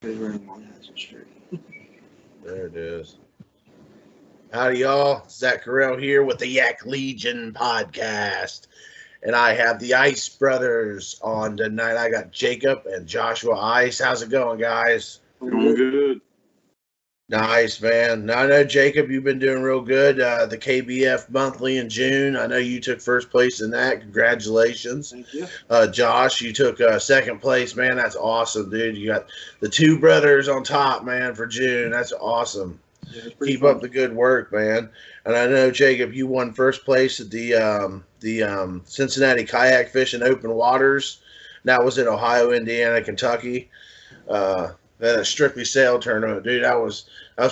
He's wearing one hazard shirt. There it is. Howdy, y'all. Zach here with the Yak Legion Podcast. And I have the Ice Brothers on tonight. I got Jacob and Joshua Ice. How's it going, guys? Going good. Nice, man. Now, I know, Jacob, you've been doing real good. The KBF monthly in June. I know you took first place in that. Congratulations. Thank you. Josh, you took second place, man. That's awesome, dude. You got the two brothers on top, man, for June. That's awesome. Yeah, Keep up the good work, man. And I know, Jacob, you won first place at the Cincinnati Kayak Fishing Open Waters. That was in Ohio, Indiana, Kentucky. That a strictly sail tournament, dude. That was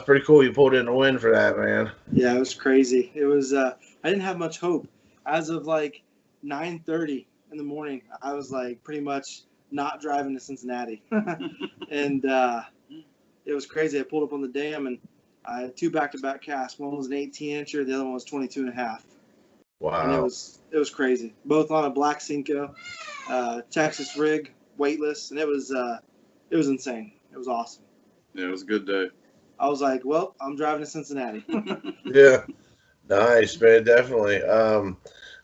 pretty cool. You pulled in the win for that, man. Yeah, it was crazy. It was. I didn't have much hope. As of like 9:30 in the morning, I was like pretty much not driving to Cincinnati, and it was crazy. I pulled up on the dam and I had two back-to-back casts. One was an 18-incher, the other one was 22 and a half. Wow. And it was crazy. Both on a black Cinco, Texas rig, weightless, and it was insane. It was awesome. Yeah, it was a good day. I was like, well, I'm driving to Cincinnati. Yeah. Nice, man. Definitely.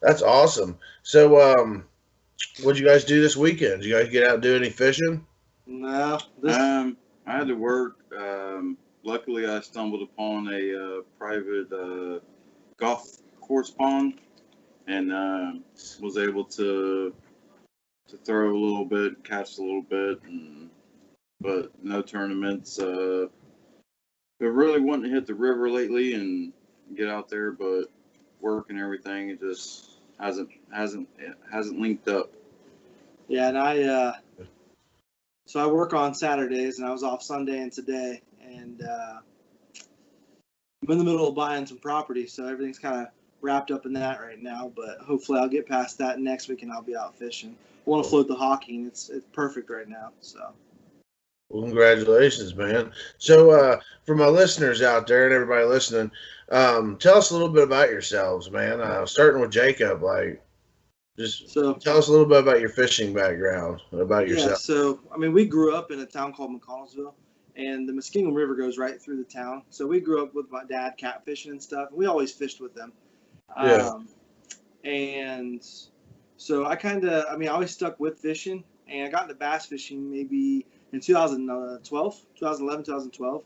That's awesome. So, what'd you guys do this weekend? Did you guys get out and do any fishing? No. I had to work. Luckily, I stumbled upon a private golf course pond and was able to throw a little bit, catch a little bit, but no tournaments. But really wanting to hit the river lately and get out there, but work and everything, it just hasn't linked up. Yeah, and so I work on Saturdays, and I was off Sunday and today, and I'm in the middle of buying some property, so everything's kind of wrapped up in that right now, but hopefully I'll get past that next week and I'll be out fishing. I want to float the hockey, and it's perfect right now, so. Well, congratulations, man. So, for my listeners out there and everybody listening, tell us a little bit about yourselves, man. Starting with Jacob, tell us a little bit about your fishing background, about yourself. Yeah, so, we grew up in a town called McConnellsville, and the Muskingum River goes right through the town. So we grew up with my dad catfishing and stuff, and we always fished with them. Yeah. And so I always stuck with fishing, and I got into bass fishing maybe in 2011, 2012.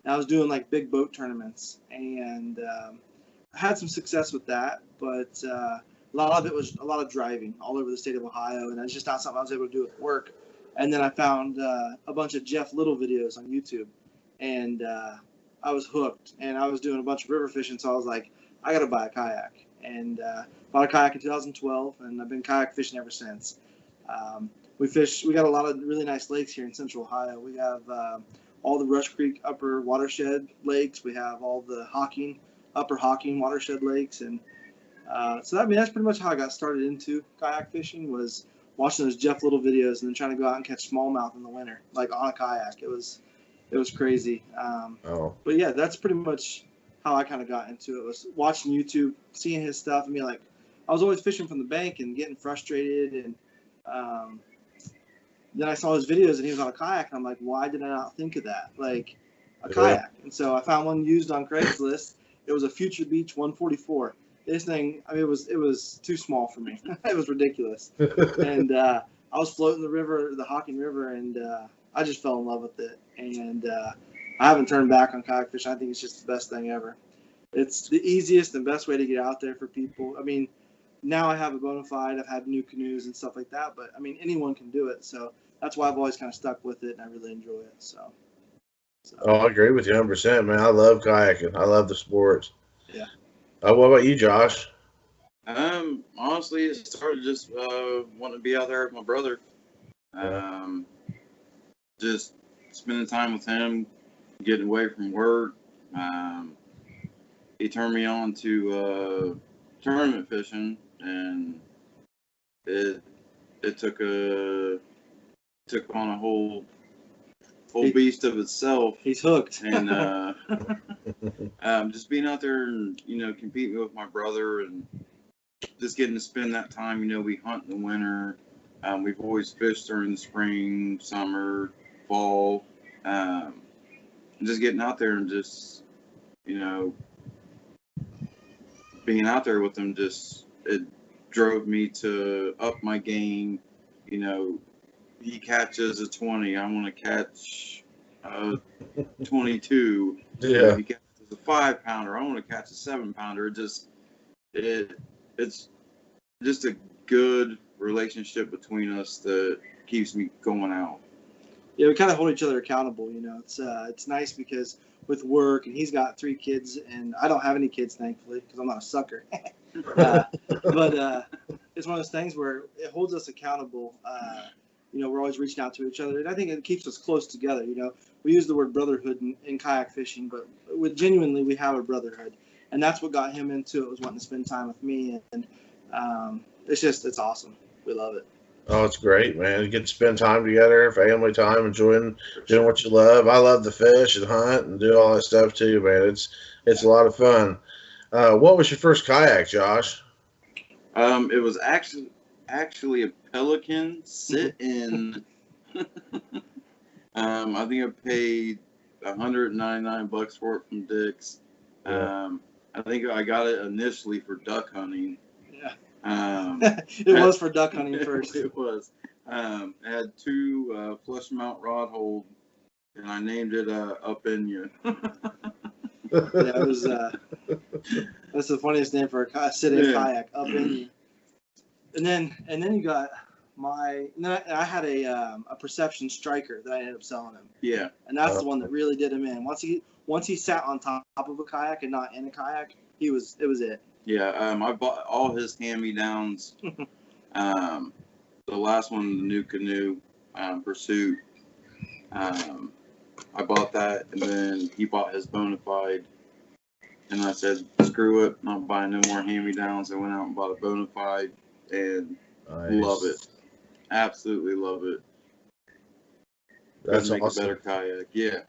And I was doing like big boat tournaments, and I had some success with that, but a lot of it was a lot of driving all over the state of Ohio, and it's just not something I was able to do with work. And then I found a bunch of Jeff Little videos on YouTube, and I was hooked. And I was doing a bunch of river fishing, so I was like, I got to buy a kayak. And bought a kayak in 2012, and I've been kayak fishing ever since. We got a lot of really nice lakes here in Central Ohio. We have all the Rush Creek upper watershed lakes. We have all the upper Hocking watershed lakes. And so that's pretty much how I got started into kayak fishing, was watching those Jeff Little videos and then trying to go out and catch smallmouth in the winter, like on a kayak. It was crazy. But yeah, that's pretty much how I kind of got into it, was watching YouTube, seeing his stuff, and being like, I was always fishing from the bank and getting frustrated. And then I saw his videos and he was on a kayak, and I'm like, why did I not think of that? Like a kayak. And so I found one used on Craigslist. It was a Future Beach 144. This thing, it was too small for me. It was ridiculous. And I was floating the Hocking River, and I just fell in love with it. And I haven't turned back on kayak fishing. I think it's just the best thing ever. It's the easiest and best way to get out there for people. Now I have a bona fide. I've had new canoes and stuff like that, but anyone can do it. So that's why I've always kind of stuck with it, and I really enjoy it. So. Oh, I agree with you 100%, man. I love kayaking. I love the sports. Yeah. What about you, Josh? Honestly, it started just wanting to be out there with my brother. Just spending time with him, getting away from work. He turned me on to tournament fishing, and it took on a whole beast of itself. He's hooked. And just being out there and competing with my brother and just getting to spend that time. We hunt in the winter. We've always fished during the spring, summer, fall. Just getting out there and just, being out there with them, it drove me to up my game. He catches a 20, I want to catch a 22. Yeah. He catches a 5-pounder, I want to catch a 7-pounder. It's just a good relationship between us that keeps me going out. Yeah, we kind of hold each other accountable. It's nice because with work, and he's got 3 kids, and I don't have any kids, thankfully, because I'm not a sucker. But it's one of those things where it holds us accountable. We're always reaching out to each other, and I think it keeps us close together. We use the word brotherhood in kayak fishing, but genuinely we have a brotherhood, and that's what got him into it, was wanting to spend time with me, and it's awesome. We love it. Oh, it's great, man. You get to spend time together, family time, enjoying doing what you love. I love to fish and hunt and do all that stuff too, man. It's a lot of fun. What was your first kayak, Josh? It was actually a Pelican sit-in. I think I paid $199 for it from Dick's. Yeah. I think I got it initially for duck hunting. Yeah. It was for duck hunting first. It was. It had 2 flush mount rod hold, and I named it Up In You. Yeah, it was. That's the funniest name for a sit-in kayak, Up In You. And then you got I had a Perception Striker that I ended up selling him. Yeah. And that's the one that really did him in. Once he sat on top of a kayak and not in a kayak, it was it. Yeah, I bought all his hand-me-downs. The last one, the new canoe, Pursuit. I bought that, and then he bought his Bonafide. And I said, screw it, not buying no more hand-me-downs. I went out and bought a Bonafide, and love it. Absolutely love it. That's make awesome. A better kayak, yeah.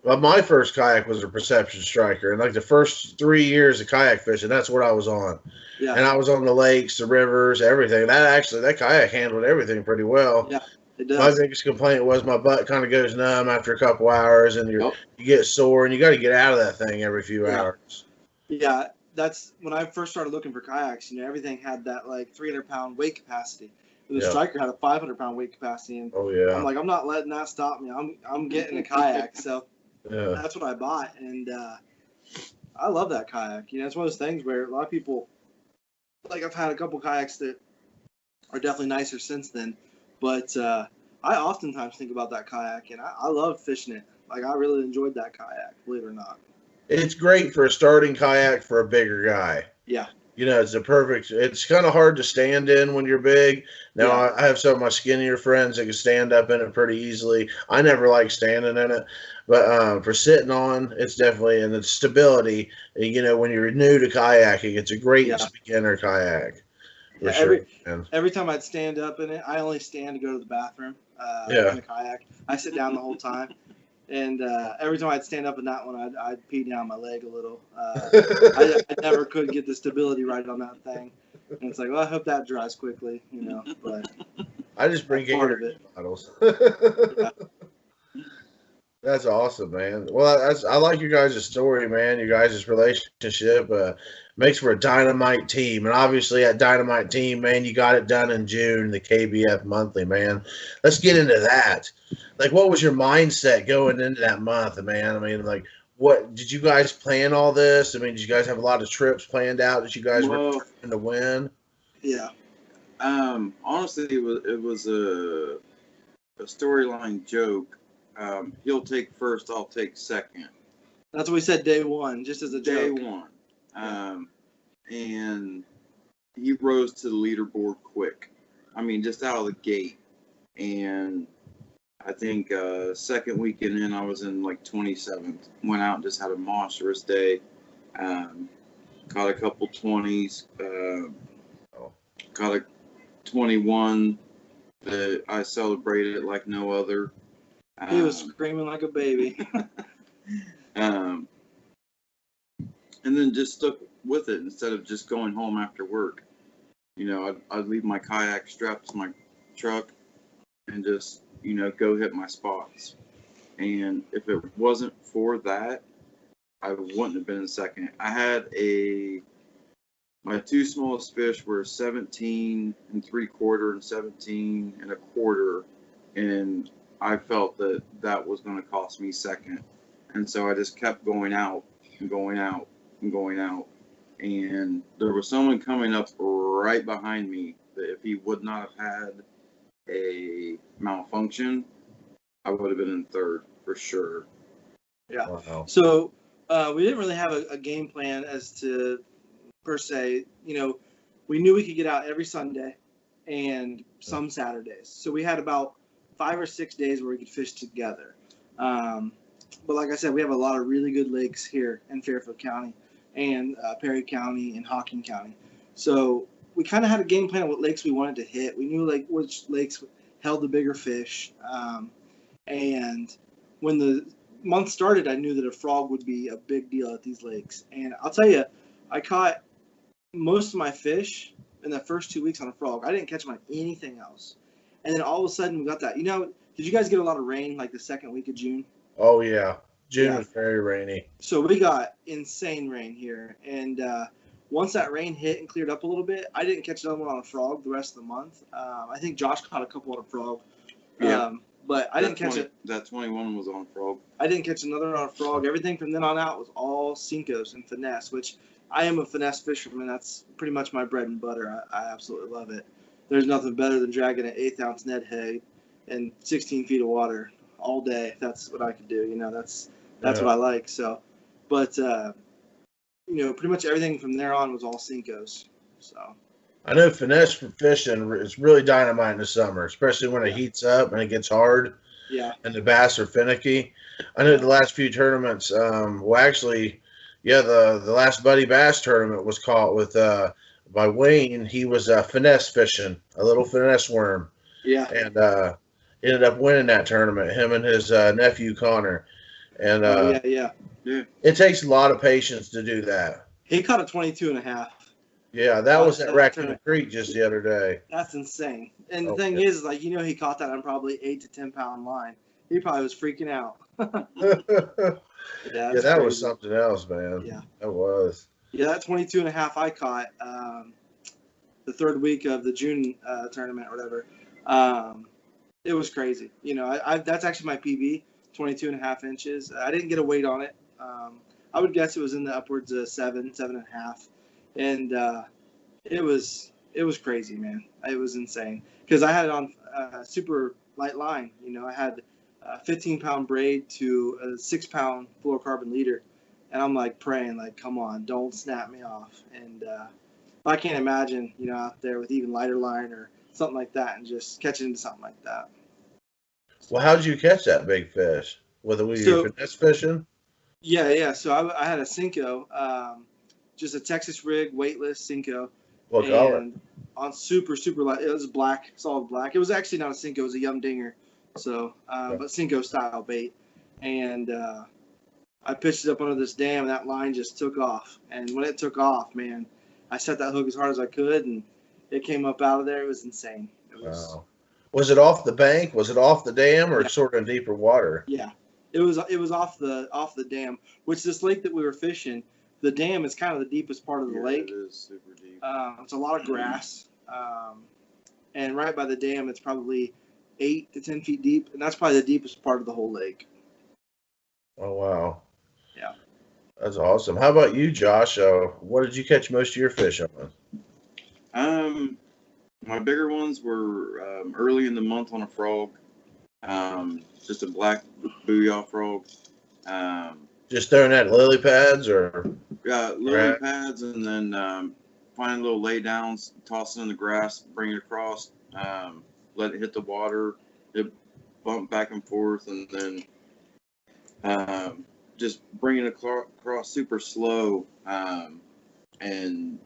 Well, my first kayak was a Perception Striker, and like the first 3 years of kayak fishing, that's what I was on. Yeah. And I was on the lakes, the rivers, everything. That kayak handled everything pretty well. Yeah, it does. My biggest complaint was my butt kind of goes numb after a couple hours, and you get sore, and you got to get out of that thing every few hours. Yeah, that's when I first started looking for kayaks. Everything had that like 300-pound weight capacity. The Striker had a 500-pound weight capacity, and I'm like, I'm not letting that stop me. I'm getting a kayak, so that's what I bought, and I love that kayak. It's one of those things where a lot of people, like, I've had a couple kayaks that are definitely nicer since then, but I oftentimes think about that kayak, and I love fishing it. Like, I really enjoyed that kayak, believe it or not. It's great for a starting kayak for a bigger guy. Yeah. It's kind of hard to stand in when you're big. Now, I have some of my skinnier friends that can stand up in it pretty easily. I never like standing in it, but for sitting on, it's definitely, and the stability, when you're new to kayaking, it's a great beginner kayak. For sure. Every time I'd stand up in it, I only stand to go to the bathroom in the kayak. I sit down the whole time. And every time I'd stand up in that one, I'd pee down my leg a little. I never could get the stability right on that thing. And it's like, well, I hope that dries quickly, But I just bring Gatorade bottles. That's awesome, man. Well, I like you guys' story, man. You guys' relationship makes for a dynamite team. And obviously, that dynamite team, man, you got it done in June, the KBF Monthly, man. Let's get into that. Like, what was your mindset going into that month, man? I mean, like, what did you guys plan all this? I mean, did you guys have a lot of trips planned out that you guys were trying to win? Yeah. Honestly, it was a storyline joke. He'll take first, I'll take second. That's what we said day one, just as a joke. Day one. And he rose to the leaderboard quick. I mean, just out of the gate. And I think second weekend in, I was in like 27th. Went out and just had a monstrous day. Caught a couple 20s. Caught a 21 that I celebrated like no other. He was screaming like a baby. And then just stuck with it instead of just going home after work. I'd leave my kayak strapped to my truck and just, go hit my spots. And if it wasn't for that, I wouldn't have been in second. I had my two smallest fish were 17 and 3/4 and 17 and 1/4, and I felt that was going to cost me second. And so I just kept going out and going out and going out. And there was someone coming up right behind me that if he would not have had a malfunction, I would have been in third for sure. Yeah. Wow. So we didn't really have a game plan as to, per se. You know, we knew we could get out every Sunday and some Saturdays. So we had about 5 or 6 days where we could fish together. But like I said, we have a lot of really good lakes here in Fairfield County and Perry County and Hocking County. So we kind of had a game plan of what lakes we wanted to hit. We knew like which lakes held the bigger fish. And when the month started, I knew that a frog would be a big deal at these lakes. And I'll tell you, I caught most of my fish in the first 2 weeks on a frog. I didn't catch them on anything else. And then all of a sudden we got that. You know, did you guys get a lot of rain like the second week of June? Oh, yeah. June was very rainy. So we got insane rain here. And once that rain hit and cleared up a little bit, I didn't catch another one on a frog the rest of the month. I think Josh caught a couple on a frog. Yeah. But I didn't catch it. That 21 was on frog. I didn't catch another on a frog. Everything from then on out was all Cincos and finesse, which I am a finesse fisherman. That's pretty much my bread and butter. I absolutely love it. There's nothing better than dragging an 1/8 ounce Ned head in 16 feet of water all day. That's what I could do. You know, that's what I like. So, but you know, pretty much everything from there on was all Cincos. So. I know finesse for fishing is really dynamite in the summer, especially when it heats up and it gets hard. Yeah. And the bass are finicky. I know the last few tournaments, the last Buddy Bass tournament was caught with by Wayne. He was finesse fishing, a little finesse worm. Yeah. And ended up winning that tournament, him and his nephew Connor. And yeah. It takes a lot of patience to do that. He caught a 22.5. Yeah, that was at Raccoon Creek just the other day. That's insane. And the thing is, like, you know, he caught that on probably 8 to 10 pound line. He probably was freaking out. Yeah, that was something else, man. Yeah, that was. Yeah, that 22.5 I caught the third week of the June tournament or whatever. It was crazy. You know, I that's actually my PB, 22.5 inches. I didn't get a weight on it. I would guess it was in the upwards of 7.5. And it was crazy, man. It was insane because I had it on super light line. You know, I had a 15-pound braid to a 6-pound fluorocarbon leader, and I'm like praying, like, come on, don't snap me off. And I can't imagine, you know, out there with even lighter line or something like that, and just catching into something like that. Well, how did you catch that big fish? Were you finesse fishing? Yeah. So I had a Cinco. Just a Texas rig, weightless Cinco. What color? On super light. It was black, solid black. It was actually not a Cinco. It was a Yum Dinger. So, but Cinco style bait. And I pitched it up under this dam, and that line just took off. And when it took off, man, I set that hook as hard as I could, and it came up out of there. It was insane. Wow. Was it off the bank? Was it off the dam, or sort of deeper water? Yeah, it was off the dam. Which this lake that we were fishing, the dam is kind of the deepest part of the lake. It is super deep. It's a lot of grass. And right by the dam, it's probably 8 to 10 feet deep. And that's probably the deepest part of the whole lake. Oh, wow. Yeah. That's awesome. How about you, Josh? What did you catch most of your fish on? My bigger ones were early in the month on a frog. Just a black booyah frog. Just throwing at lily pads or? Yeah, lily pads, and then finding little lay downs, toss it in the grass, bring it across, let it hit the water, it bump back and forth, and then just bring it across super slow, and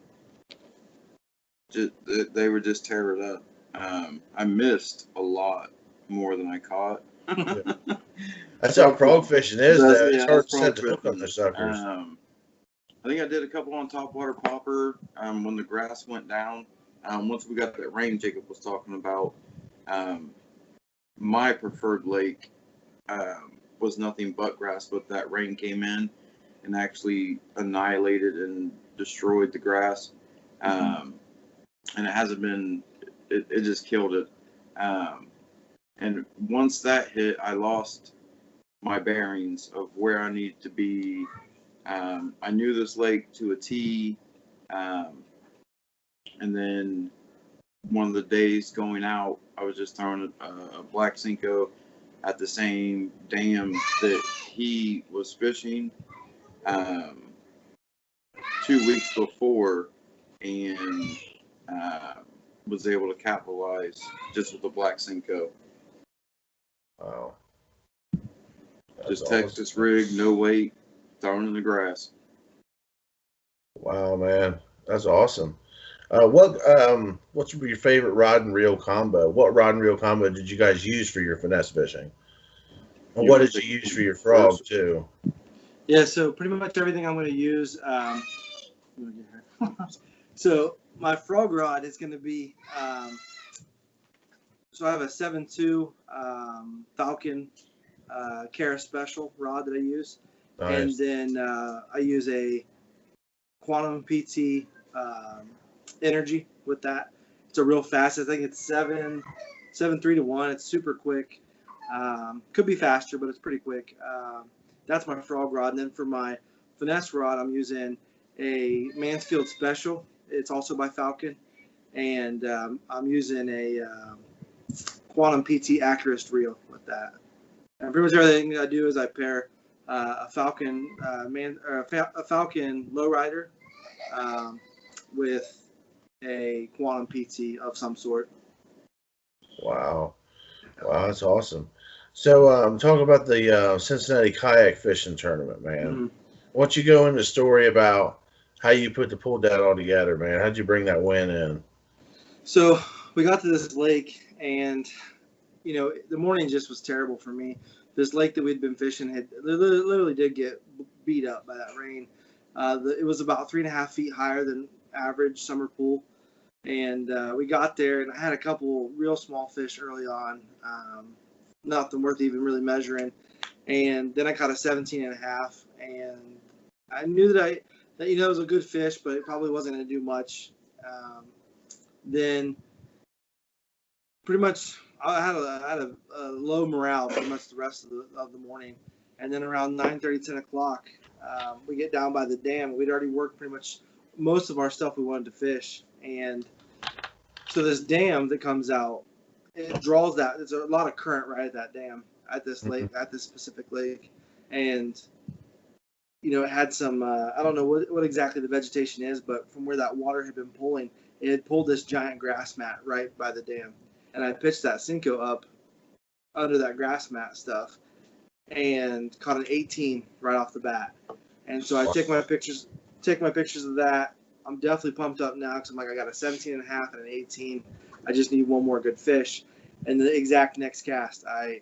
they would just tear it up. I missed a lot more than I caught. That's how frog fishing is, though. It's hard to set the hook on the suckers. I think I did a couple on topwater popper when the grass went down. Once we got that rain Jacob was talking about, my preferred lake was nothing but grass, but that rain came in and actually annihilated and destroyed the grass. And it hasn't been, it just killed it. And once that hit, I lost my bearings of where I needed to be. I knew this lake to a T. And then one of the days going out, I was just throwing a black Cinco at the same dam that he was fishing 2 weeks before, and was able to capitalize just with the black Cinco. Wow. Just That's Texas awesome. rig, no weight, thrown in the grass. Wow, man, that's awesome. What's your favorite rod and reel combo? What rod and reel combo did you guys use for your finesse fishing? And You what wanna did you take use for your frog first? too? Yeah, so pretty much everything I'm going to use. So my frog rod is going to be, so I have a 7.2 Falcon Cara Special rod that I use. And Nice. then I use a Quantum PT Energy with that. It's a real fast. I think it's 7.3 to 1. It's super quick. Could be faster, but it's pretty quick. That's my frog rod. And then for my finesse rod, I'm using a Mansfield Special. It's also by Falcon. And I'm using a Quantum PT Accurist reel with that. And pretty much everything I do is I pair a Falcon a Falcon lowrider with a Quantum PT of some sort. Wow. Wow, that's awesome. So, talk about the Cincinnati kayak fishing tournament, man. Mm-hmm. Why don't you go into the story about how you pulled that all together, man? How'd you bring that win in? So we got to this lake, and the morning just was terrible for me. This lake that we'd been fishing literally did get beat up by that rain. It was about 3.5 feet higher than average summer pool. And we got there, and I had a couple real small fish early on, nothing worth even really measuring. And then I caught a 17.5, and I knew that it was a good fish, but it probably wasn't going to do much. Then pretty much I had a low morale pretty much the rest of the morning. And then around 9:30, 10 o'clock, we get down by the dam. We'd already worked pretty much most of our stuff we wanted to fish. And so this dam that comes out, it draws that. There's a lot of current right at that dam, at this lake, at this specific lake. And, it had some, I don't know what exactly the vegetation is, but from where that water had been pulling, it had pulled this giant grass mat right by the dam. And I pitched that Cinco up under that grass mat stuff and caught an 18 right off the bat. And so I take my pictures of that. I'm definitely pumped up now because I'm like, I got a 17.5 and an 18. I just need one more good fish. And the exact next cast, I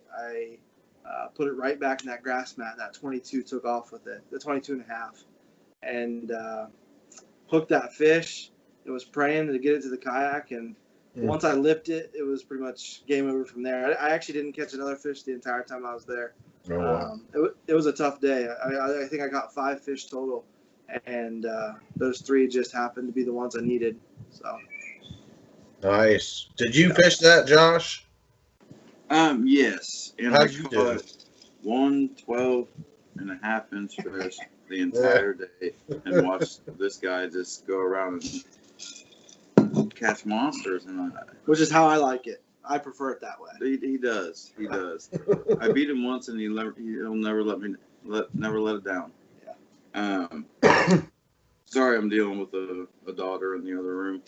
put it right back in that grass mat. That 22 took off with it, the 22.5, and hooked that fish. It was praying to get it to the kayak, and once I lipped it, it was pretty much game over from there. I actually didn't catch another fish the entire time I was there. Oh, wow. It was a tough day. I think I got 5 fish total, and those 3 just happened to be the ones I needed. So Nice. Did you fish that, Josh? Yes. And How'd I you do? caught 112.5-inch fish the entire day, and watched this guy just go around and catch monsters. And which is how I like it. I prefer it that way. he does. He does. I beat him once, and he'll never let it down. Yeah. Sorry, I'm dealing with a daughter in the other room.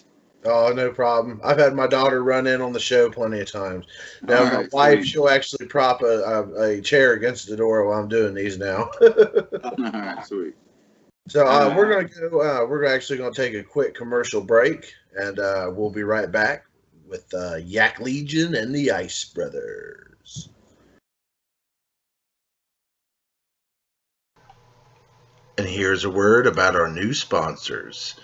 Oh, no problem. I've had my daughter run in on the show plenty of times. Now, All my right, wife, sweet. she'll actually prop a chair against the door while I'm doing these now. All right, sweet. So we're gonna go. We're actually gonna take a quick commercial break, and we'll be right back with Yak Legion and the Ice Brothers. And here's a word about our new sponsors.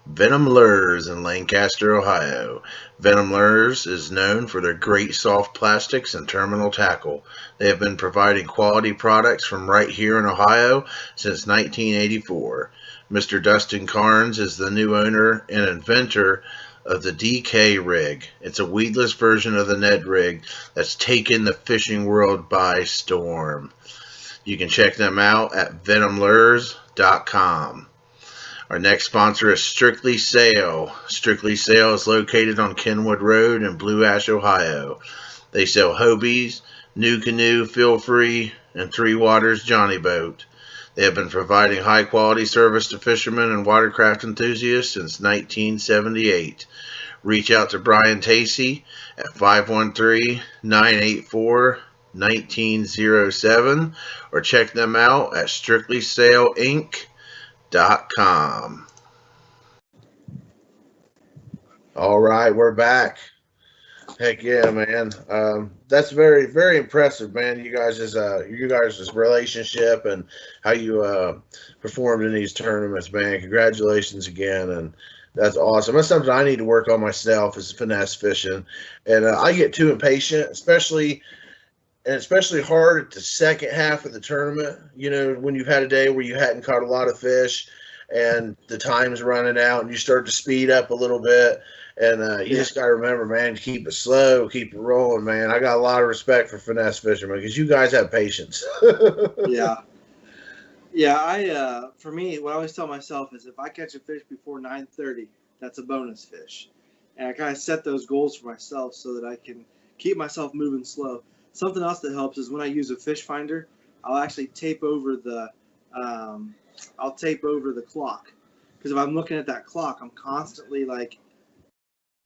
Venom Lures in Lancaster, Ohio. Venom Lures is known for their great soft plastics and terminal tackle. They have been providing quality products from right here in Ohio since 1984. Mr. Dustin Carnes is the new owner and inventor of the DK rig. It's a weedless version of the Ned rig that's taken the fishing world by storm. You can check them out at venomlures.com. Our next sponsor is Strictly Sail. Strictly Sail is located on Kenwood Road in Blue Ash, Ohio. They sell Hobies, New Canoe, Feel Free, and Three Waters Johnny Boat. They have been providing high-quality service to fishermen and watercraft enthusiasts since 1978. Reach out to Brian Tacey at 513-984-1907 or check them out at strictlysailinc.com. All right, we're back. Heck yeah, man. That's very, very impressive, man. You guys' relationship and how you performed in these tournaments, man. Congratulations again, and that's awesome. That's something I need to work on myself is finesse fishing, and I get too impatient, especially hard at the second half of the tournament. You know, when you've had a day where you hadn't caught a lot of fish, and the time's running out, and you start to speed up a little bit. And you just got to remember, man, to keep it slow, keep it rolling, man. I got a lot of respect for finesse fishermen because you guys have patience. Yeah. Yeah, for me, what I always tell myself is if I catch a fish before 9:30, that's a bonus fish. And I kind of set those goals for myself so that I can keep myself moving slow. Something else that helps is when I use a fish finder, I'll actually tape over the clock. Because if I'm looking at that clock, I'm constantly like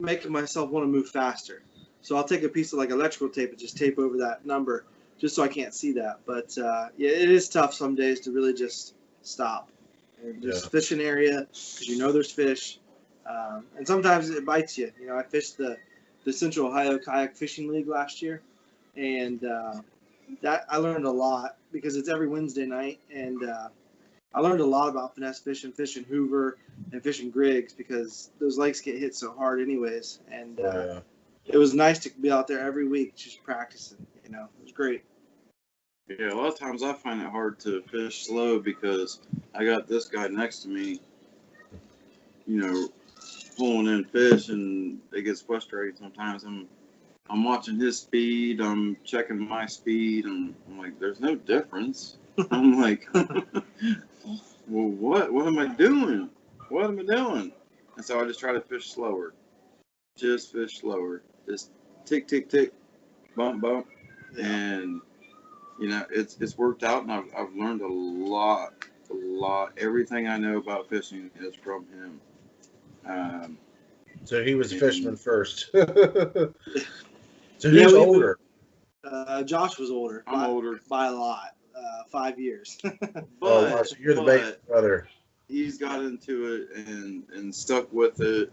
making myself want to move faster. So I'll take a piece of like electrical tape and just tape over that number just so I can't see that. But yeah, it is tough some days to really just stop and just fish an area because you know there's fish. And sometimes it bites you. You know, I fished the Central Ohio Kayak Fishing League last year, and that I learned a lot because it's every Wednesday night, and I learned a lot about finesse fishing Hoover, and fishing Griggs because those lakes get hit so hard anyways. And it was nice to be out there every week just practicing. You know, it was great. Yeah, a lot of times I find it hard to fish slow because I got this guy next to me, you know, pulling in fish, and it gets frustrating sometimes. I'm watching his speed, I'm checking my speed, and I'm like, there's no difference. I'm like, well, what am I doing? What am I doing? And so I just try to fish slower. Just fish slower. Just tick, tick, tick, bump, bump. And, you know, it's worked out, and I've learned a lot. Everything I know about fishing is from him. So he was a fisherman first. So who's older? Josh was older. I'm older. By a lot. 5 years. So you're the baby brother. He's got into it and stuck with it.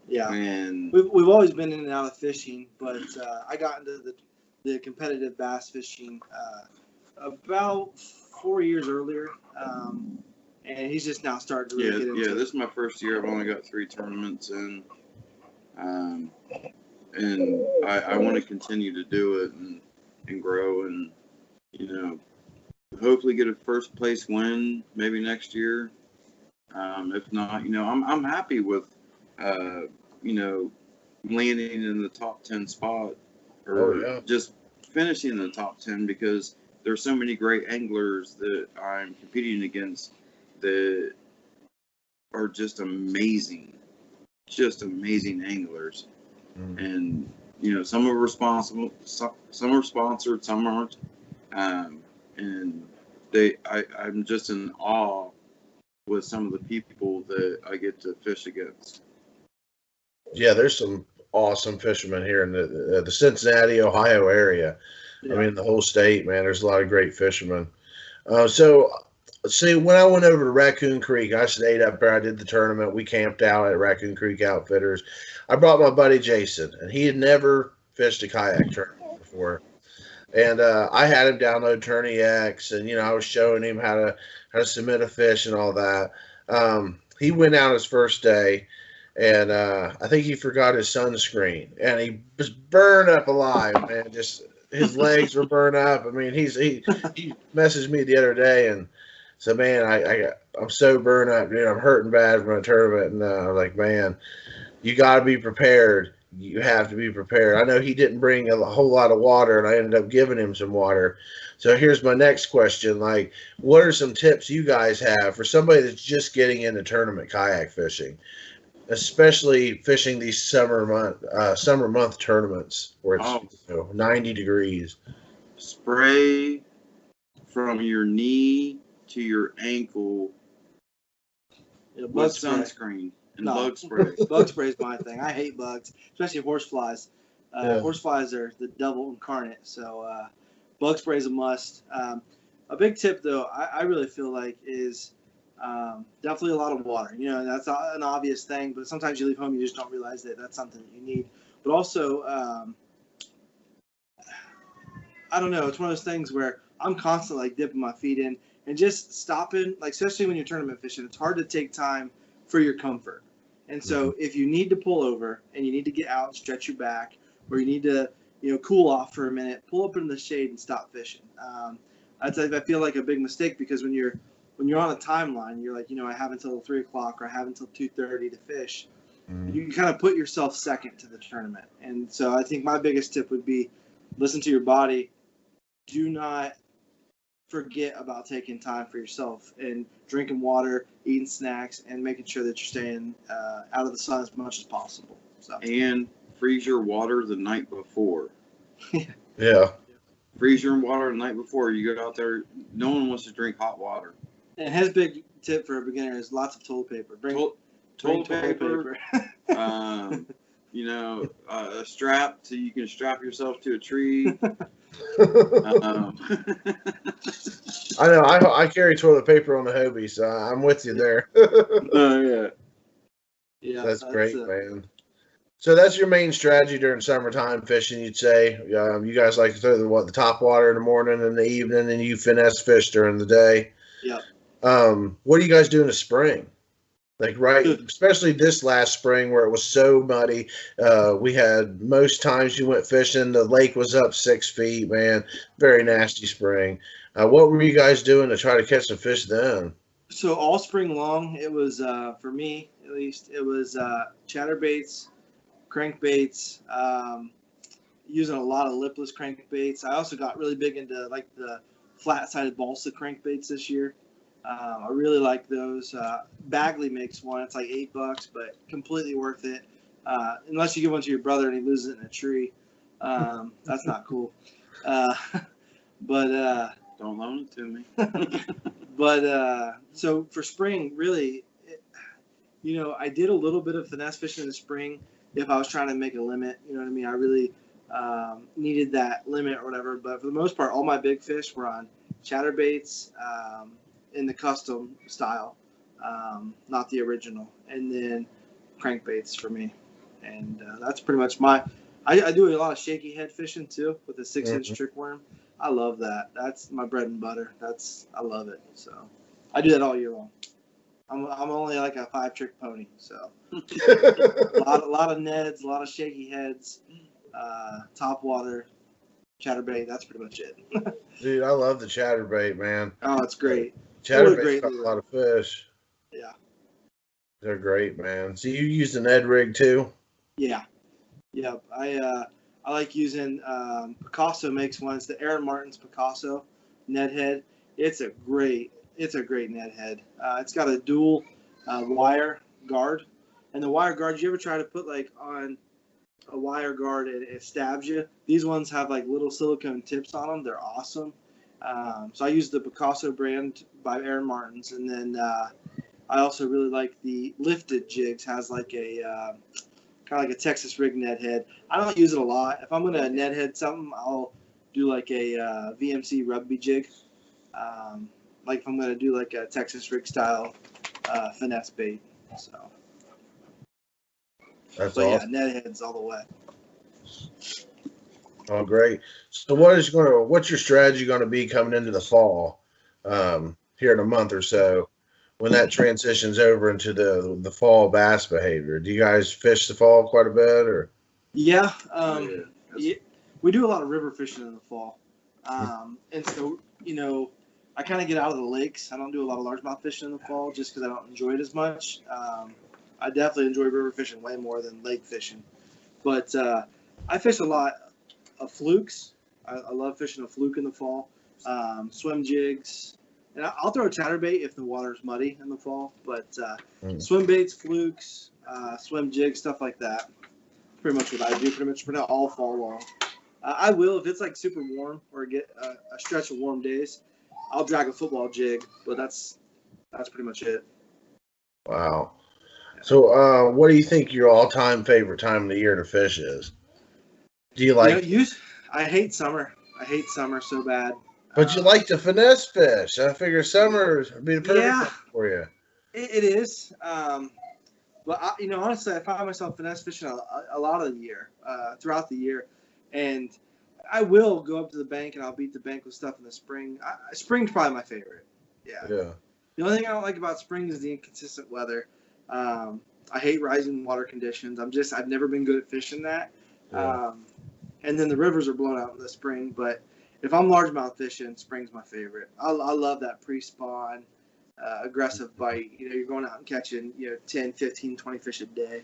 Yeah. And we've always been in and out of fishing, but I got into the competitive bass fishing about 4 years earlier. And he's just now starting to really get into it. Yeah, this is my first year. I've only got 3 tournaments in. And I want to continue to do it and grow and, you know, hopefully get a first place win maybe next year. If not, you know, I'm happy with, you know, landing in the top 10 spot or just finishing in the top 10 because there's so many great anglers that I'm competing against that are just amazing anglers. And, you know, some are responsible, some are sponsored, some aren't. And I'm just in awe with some of the people that I get to fish against. Yeah, there's some awesome fishermen here in the Cincinnati, Ohio area. Yeah. I mean, the whole state, man, there's a lot of great fishermen. So when I went over to Raccoon Creek, I stayed up there. I did the tournament. We camped out at Raccoon Creek Outfitters. I brought my buddy Jason, and he had never fished a kayak tournament before. And I had him download Tourney X, and I was showing him how to submit a fish and all that. He went out his first day, and I think he forgot his sunscreen, and he was burned up alive, man. Just his legs were burned up. I mean, he messaged me the other day, and so man, I'm so burned up, dude. I'm hurting bad from a tournament, and I was like, man, you got to be prepared. You have to be prepared. I know he didn't bring a whole lot of water, and I ended up giving him some water. So here's my next question: like, what are some tips you guys have for somebody that's just getting into tournament kayak fishing, especially fishing these summer month tournaments where it's 90 degrees? Spray from your knee to your ankle with sunscreen. And bug spray. Bug spray is my thing. I hate bugs, especially horseflies. Horseflies are the devil incarnate. So bug spray is a must. A big tip, though, I really feel like is definitely a lot of water. That's an obvious thing, but sometimes you leave home, you just don't realize that that's something that you need. But also, I don't know. It's one of those things where I'm constantly like dipping my feet in and just stopping, like especially when you're tournament fishing. It's hard to take time for your comfort. And so if you need to pull over and you need to get out and stretch your back, or you need to, cool off for a minute, pull up in the shade and stop fishing. I feel like a big mistake because when you're on a timeline, you're like, I have until 3 o'clock or I have until 2:30 to fish. You kind of put yourself second to the tournament. And so I think my biggest tip would be listen to your body. Do not forget about taking time for yourself and drinking water, eating snacks, and making sure that you're staying out of the sun as much as possible. So. And freeze your water the night before. Yeah. Freeze your water the night before. You go out there, no one wants to drink hot water. And his big tip for a beginner is lots of toilet paper. Bring toilet paper. A strap so you can strap yourself to a tree. I know. I carry toilet paper on the Hobie, so I'm with you there. Yeah. That's great, man. So that's your main strategy during summertime fishing, you'd say. You guys like to throw the top water in the morning and the evening, and you finesse fish during the day. Yeah. What do you guys do in the spring? Like, right, especially this last spring where it was so muddy. We had most times you went fishing, the lake was up 6 feet, man. Very nasty spring. What were you guys doing to try to catch some fish then? So all spring long, it was, for me at least, it was chatterbaits, crankbaits, using a lot of lipless crankbaits. I also got really big into like the flat-sided balsa crankbaits this year. I really like those. Bagley makes one. It's like $8, but completely worth it. Unless you give one to your brother and he loses it in a tree. That's not cool. But don't loan it to me. But so for spring, really, I did a little bit of finesse fishing in the spring if I was trying to make a limit. You know what I mean? I really needed that limit or whatever. But for the most part, all my big fish were on chatterbaits, in the custom style, not the original, and then crankbaits for me. And that's pretty much I do a lot of shaky head fishing too with a 6-inch trick worm. I love that. That's my bread and butter. I love it. So I do that all year long. I'm only like a 5-trick pony, so a lot of Neds, a lot of shaky heads, top water, chatterbait. That's pretty much it. Dude, I love the chatterbait, man. Oh, it's great. Chatterbait's got a lot of fish. Yeah. They're great, man. So you used an Ed rig too? Yeah. Yep. I like using Picasso makes one. It's the Aaron Martin's Picasso Ned head. It's a great Ned head. It's got a dual wire guard. And the wire guard, you ever try to put like on a wire guard and it stabs you? These ones have like little silicone tips on them. They're awesome. So I use the Picasso brand by Aaron Martin's, and then I also really like the Lifted Jigs. Has like a kind of like a Texas rig Ned head. I don't use it a lot. If I'm gonna Ned head something, I'll do like a VMC rugby jig. Like if I'm gonna do like a Texas rig style finesse bait. So that's awesome. Yeah, Ned heads all the way. Oh, great. So what's your strategy going to be coming into the fall, here in a month or so, when that transitions over into the fall bass behavior? Do you guys fish the fall quite a bit, or? Yeah, Yeah. yeah, we do a lot of river fishing in the fall, and so I kind of get out of the lakes. I don't do a lot of largemouth fishing in the fall just because I don't enjoy it as much. I definitely enjoy river fishing way more than lake fishing, but I fish a lot of flukes. I love fishing a fluke in the fall, swim jigs, and I'll throw a chatterbait if the water's muddy in the fall. But swim baits, flukes, swim jigs, stuff like that. Pretty much what I do. Pretty much all fall long. I will if it's like super warm or get a stretch of warm days. I'll drag a football jig, but that's pretty much it. Wow. So, what do you think your all-time favorite time of the year to fish is? Do you like? I hate summer. I hate summer so bad. But you like to finesse fish. I figure summer would be the perfect time for you. It is. But honestly, I find myself finesse fishing a lot of the year, throughout the year, and I will go up to the bank and I'll beat the bank with stuff in the spring. Spring's probably my favorite. Yeah. The only thing I don't like about spring is the inconsistent weather. I hate rising water conditions. I've never been good at fishing that. Yeah. And then the rivers are blown out in the spring. But if I'm largemouth fishing, spring's my favorite. I love that pre-spawn, aggressive bite. You're going out and catching 10, 15, 20 fish a day.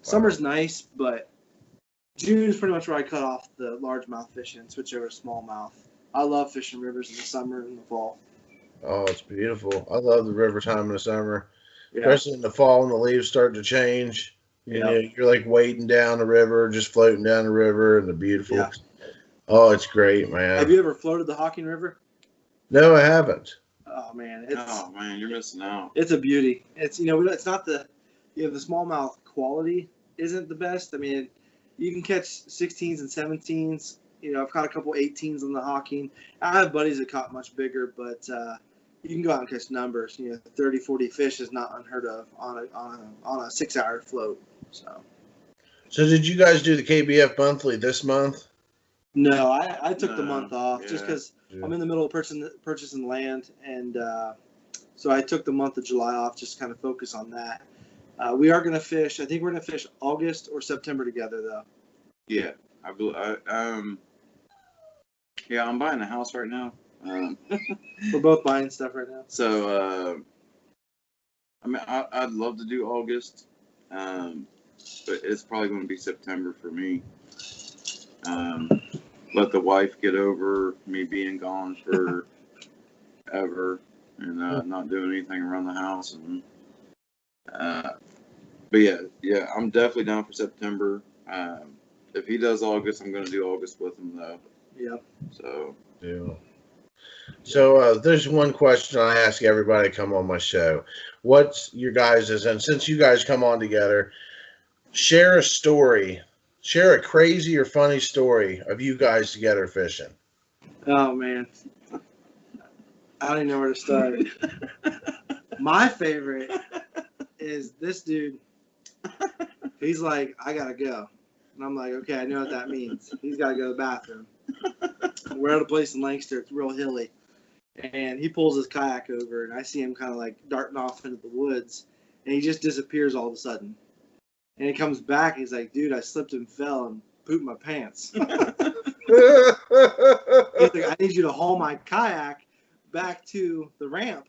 Summer's nice, but June's pretty much where I cut off the largemouth fishing and switch over to smallmouth. I love fishing rivers in the summer and the fall. Oh, it's beautiful. I love the river time in the summer, Yeah. especially in the fall when the leaves start to change. You're like wading down the river, just floating down the river, and the beautiful. Yeah. Oh, it's great, man. Have you ever floated the Hocking River? No, I haven't. Oh man, you're missing out. It's a beauty. It's it's not the the smallmouth quality isn't the best. I mean, you can catch 16s and 17s. I've caught a couple 18s on the Hocking. I have buddies that caught much bigger, but you can go out and catch numbers. 30, 40 fish is not unheard of on a 6-hour float. So did you guys do the KBF monthly this month? No, I took the month off just because Yeah. I'm in the middle of purchasing land, and so I took the month of July off just to kind of focus on that. We are going to fish. I think we're going to fish August or September together, though. Yeah, I'm buying a house right now. We're both buying stuff right now. So, I'd love to do August, but it's probably going to be September for me. Let the wife get over me being gone for ever and not doing anything around the house. And but yeah, I'm definitely down for September. If he does August, I'm going to do August with him though. Yep. So yeah. So there's one question I ask everybody to come on my show. What's your guys' and since you guys come on together, share a story. Share a crazy or funny story of you guys together fishing. Oh man, I don't even know where to start. My favorite is this dude. He's like, I gotta go, and I'm like, okay, I know what that means. He's gotta go to the bathroom. We're at a place in Lancaster. It's real hilly, and he pulls his kayak over, and I see him kind of like darting off into the woods, and he just disappears all of a sudden. And he comes back, and he's like, dude, I slipped and fell and pooped my pants. He's like, I need you to haul my kayak back to the ramp.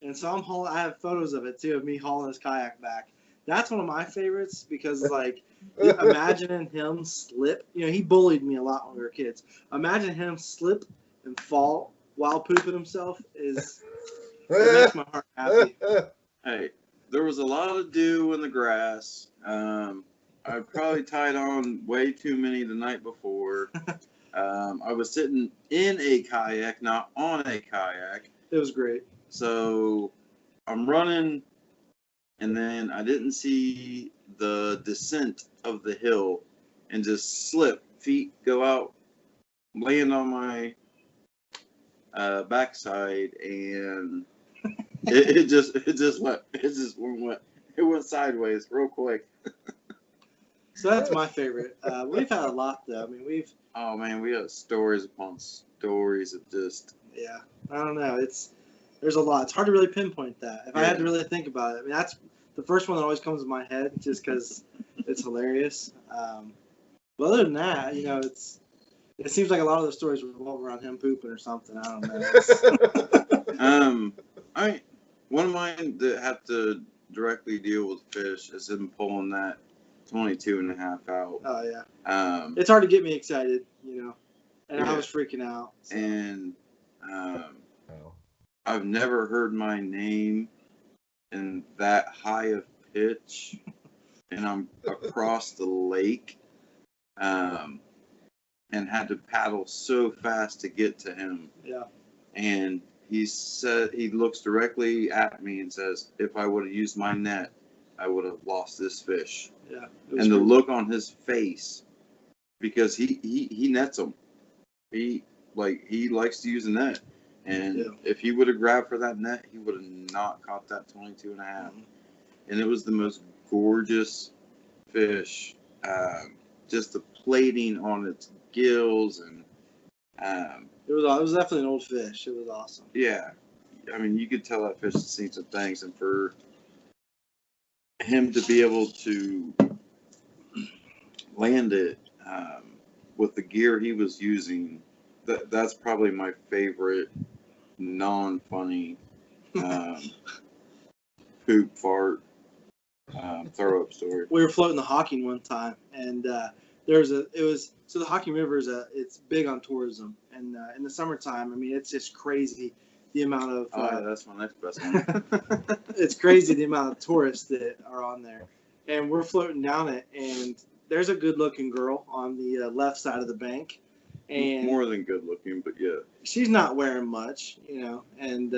And so I have photos of it, too, of me hauling his kayak back. That's one of my favorites because, like, imagining him slip. He bullied me a lot when we were kids. Imagine him slip and fall while pooping himself it makes my heart happy. hey, there was a lot of dew in the grass. I probably tied on way too many the night before. I was sitting in a kayak, not on a kayak. It was great. So I'm running, and then I didn't see the descent of the hill and just slip. Feet go out, land on my backside, and it just went sideways real quick. So that's my favorite. We've had a lot though. I mean, Oh man, we have stories upon stories of just. yeah. I don't know. There's a lot. It's hard to really pinpoint that. If I had to really think about it, I mean, that's the first one that always comes to my head, just because it's hilarious. But other than that, you know, it seems like a lot of the stories revolve around him pooping or something. I don't know. One of mine that have to directly deal with fish is him pulling that 22.5 out. Oh yeah. It's hard to get me excited, you know, and I was freaking out. So. And I've never heard my name in that high of pitch, and I'm across the lake, and had to paddle so fast to get to him. Yeah. And he looks directly at me and says, "If I would have used my net, I would have lost this fish." Yeah. And the look on his face, because he nets them. He likes to use a net. And if he would have grabbed for that net, he would have not caught that 22.5. And it was the most gorgeous fish. Just the plating on its gills, and it was definitely an old fish. It was awesome. Yeah, I mean, you could tell that fish has seen some things, and for him to be able to land it with the gear he was using, that's probably my favorite non-funny poop fart throw up story. We were floating the Hocking one time, and so the Hocking River it's big on tourism, and in the summertime, I mean, it's just crazy the amount of. That's my next best one. It's crazy the amount of tourists that are on there, and we're floating down it, and there's a good-looking girl on the left side of the bank, and more than good-looking, but yeah, she's not wearing much, you know, and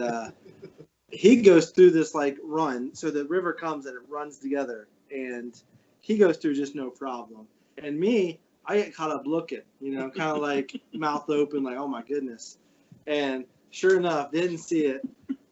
he goes through this like run, so the river comes and it runs together, and he goes through just no problem, and me, I get caught up looking, you know, kind of like mouth open, like, oh my goodness, and sure enough, didn't see it.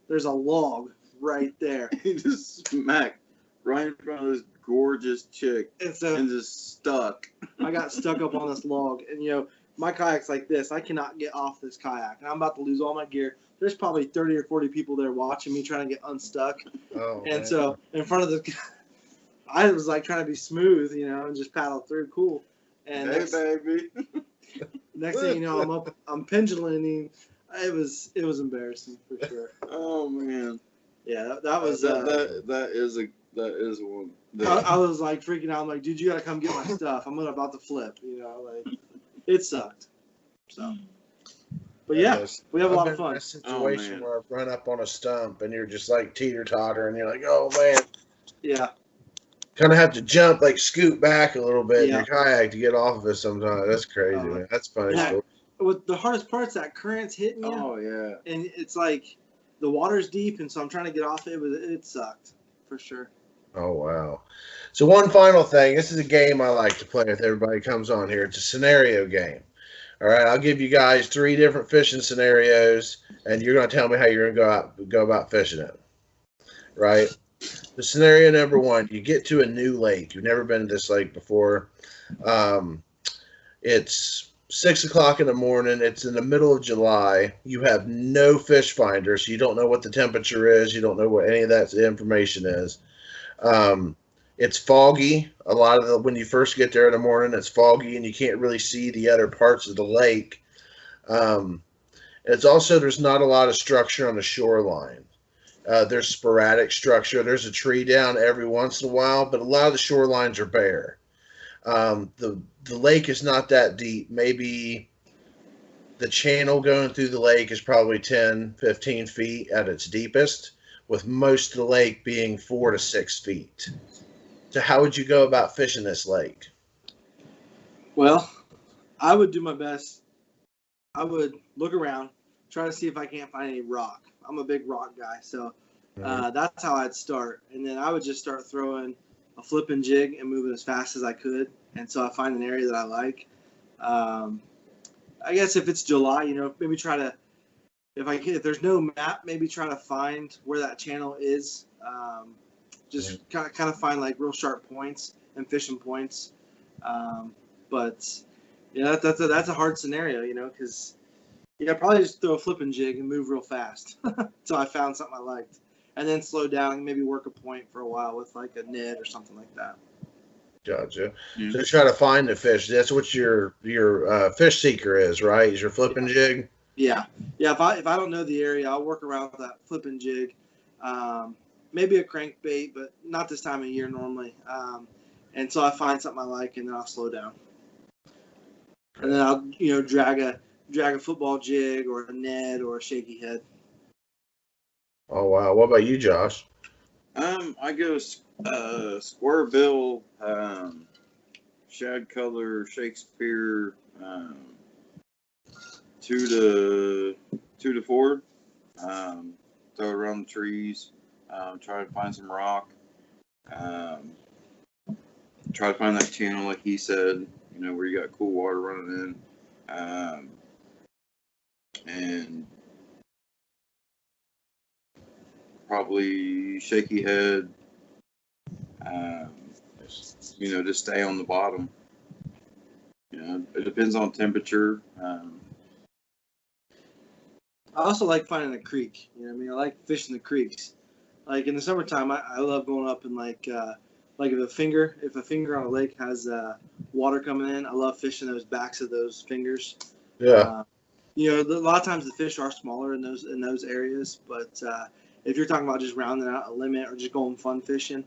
There's a log right there. He just smacked right in front of this gorgeous chick, and just stuck. I got stuck up on this log, and you know, my kayak's like this. I cannot get off this kayak, and I'm about to lose all my gear. There's probably 30 or 40 people there watching me trying to get unstuck. Oh, and man. So in front of the, I was like trying to be smooth, you know, and just paddle through, cool. And hey, baby. Next thing you know, I'm pendulating. It was embarrassing for sure. Oh man. Yeah, that was that is one. I was like freaking out. I'm like, dude, you gotta come get my stuff. I'm about to flip. You know, like it sucked. So, but yeah, we have a lot of fun. A situation where I've run up on a stump and you're just like teeter totter and you're like, oh man. Yeah. Kind of have to jump, like scoot back a little bit in your kayak to get off of it sometimes. That's crazy, man. That's funny. Yeah. What the hardest part is that current's hitting you. Oh yeah. And it's like the water's deep, and so I'm trying to get off it. It sucked for sure. Oh wow. So one final thing. This is a game I like to play with everybody who comes on here. It's a scenario game. All right, I'll give you guys 3 different fishing scenarios, and you're going to tell me how you're going to go about fishing it. Right? The scenario number 1: you get to a new lake. You've never been to this lake before. It's 6 o'clock in the morning. It's in the middle of July. You have no fish finder, so you don't know what the temperature is. You don't know what any of that information is. It's foggy. When you first get there in the morning, it's foggy and you can't really see the other parts of the lake. It's also, there's not a lot of structure on the shoreline. There's sporadic structure. There's a tree down every once in a while, but a lot of the shorelines are bare. The lake is not that deep. Maybe the channel going through the lake is probably 10, 15 feet at its deepest, with most of the lake being 4 to 6 feet. So how would you go about fishing this lake? Well, I would do my best. I would look around, try to see if I can't find any rock. I'm a big rock guy, so that's how I'd start. And then I would just start throwing a flipping jig and moving as fast as I could until I find an area that I like. I guess if it's July, you know, maybe try to, if there's no map, maybe try to find where that channel is. Just kind of find like real sharp points and fishing points. But yeah, that's a hard scenario, because probably just throw a flipping jig and move real fast until I found something I liked, and then slow down and maybe work a point for a while with like a Ned or something like that. Gotcha. Yeah. So try to find the fish. That's what your fish seeker is, right? Is your flipping jig? Yeah. If I don't know the area, I'll work around with that flipping jig. Maybe a crankbait, but not this time of year normally. Until I find something I like, and then I'll slow down. And then I'll drag a football jig or a Ned or a shaky head. Oh wow. What about you, Josh? I go square bill, shad color, Shakespeare, 2 to 4. Throw it around the trees. Try to find some rock. Try to find that channel, like he said, where you got cool water running in. And probably shaky head. Just stay on the bottom. It depends on temperature. I also like finding a creek. I like fishing the creeks. Like in the summertime, I love going up and like if a finger on a lake has water coming in, I love fishing those backs of those fingers. Yeah. A lot of times the fish are smaller in those areas, but if you're talking about just rounding out a limit or just going fun fishing,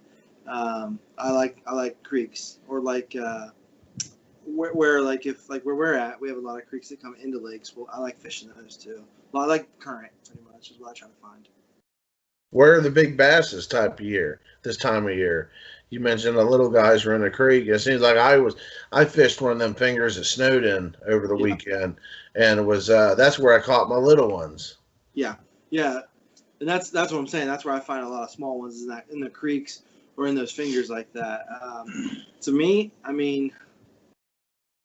I like creeks, or like where we're at, we have a lot of creeks that come into lakes. Well, I like fishing those too. Well, I like current pretty much is what I try to find. Where are the big bass this time of year? You mentioned the little guys were in the creek. It seems like I fished one of them fingers that snowed in over the weekend, and it was that's where I caught my little ones. Yeah, and that's what I'm saying. That's where I find a lot of small ones, is in the creeks or in those fingers like that. To me,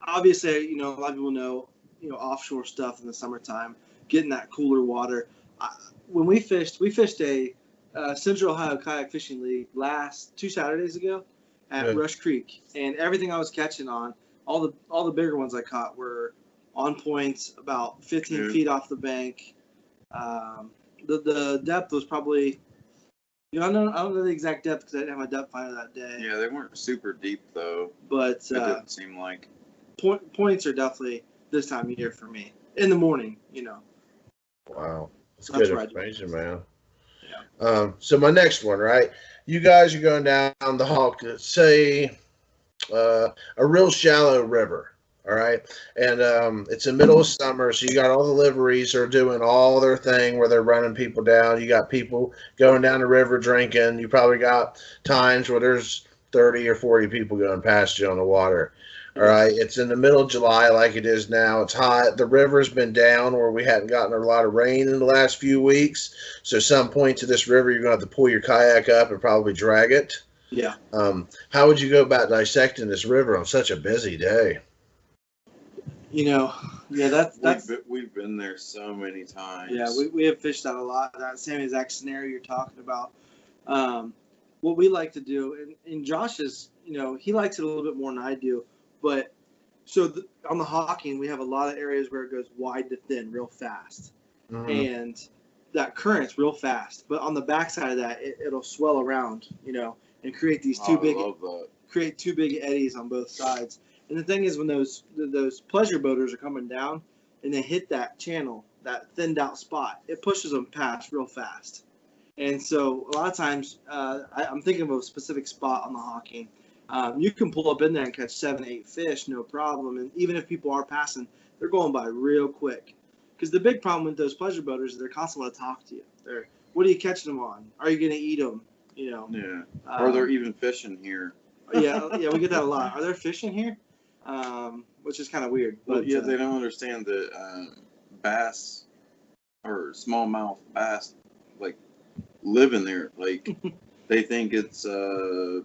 obviously, a lot of people know, offshore stuff in the summertime, getting that cooler water. When we fished a Central Ohio Kayak Fishing League last 2 Saturdays ago at Rush Creek, and everything I was catching on, all the bigger ones I caught were on points about 15 feet off the bank. The depth was probably, I don't know the exact depth because I didn't have my depth finder that day. Yeah, they weren't super deep though. But it didn't seem like. Points are definitely this time of year for me in the morning. Wow, that's good information, man. Yeah. So my next one, right? You guys are going down the Hawk, say, a real shallow river. All right. And it's the middle of summer, so you got all the liveries are doing all their thing where they're running people down. You got people going down the river drinking. You probably got times where there's 30 or 40 people going past you on the water. All right. It's in the middle of July like it is now. It's hot. The river's been down where we hadn't gotten a lot of rain in the last few weeks. So some points of this river, you're going to have to pull your kayak up and probably drag it. Yeah. How would you go about dissecting this river on such a busy day? That's we've been there so many times. Yeah, we have fished that a lot. That same exact scenario you're talking about. What we like to do, and Josh is, he likes it a little bit more than I do. But on the Hawking, we have a lot of areas where it goes wide to thin real fast, and that current's real fast. But on the backside of that, it'll swell around, and create these two big eddies on both sides. And the thing is, when those pleasure boaters are coming down and they hit that channel, that thinned out spot, it pushes them past real fast. And so a lot of times, I'm thinking of a specific spot on the Hawking. You can pull up in there and catch 7-8 fish, no problem. And even if people are passing, they're going by real quick. Because the big problem with those pleasure boaters is they're constantly want to talk to you. What are you catching them on? Are you going to eat them? Yeah. Or they're even fishing here. yeah, we get that a lot. Are there fishing here? Which is kind of weird. But they don't understand that bass or smallmouth bass like live in there. Like they think it's I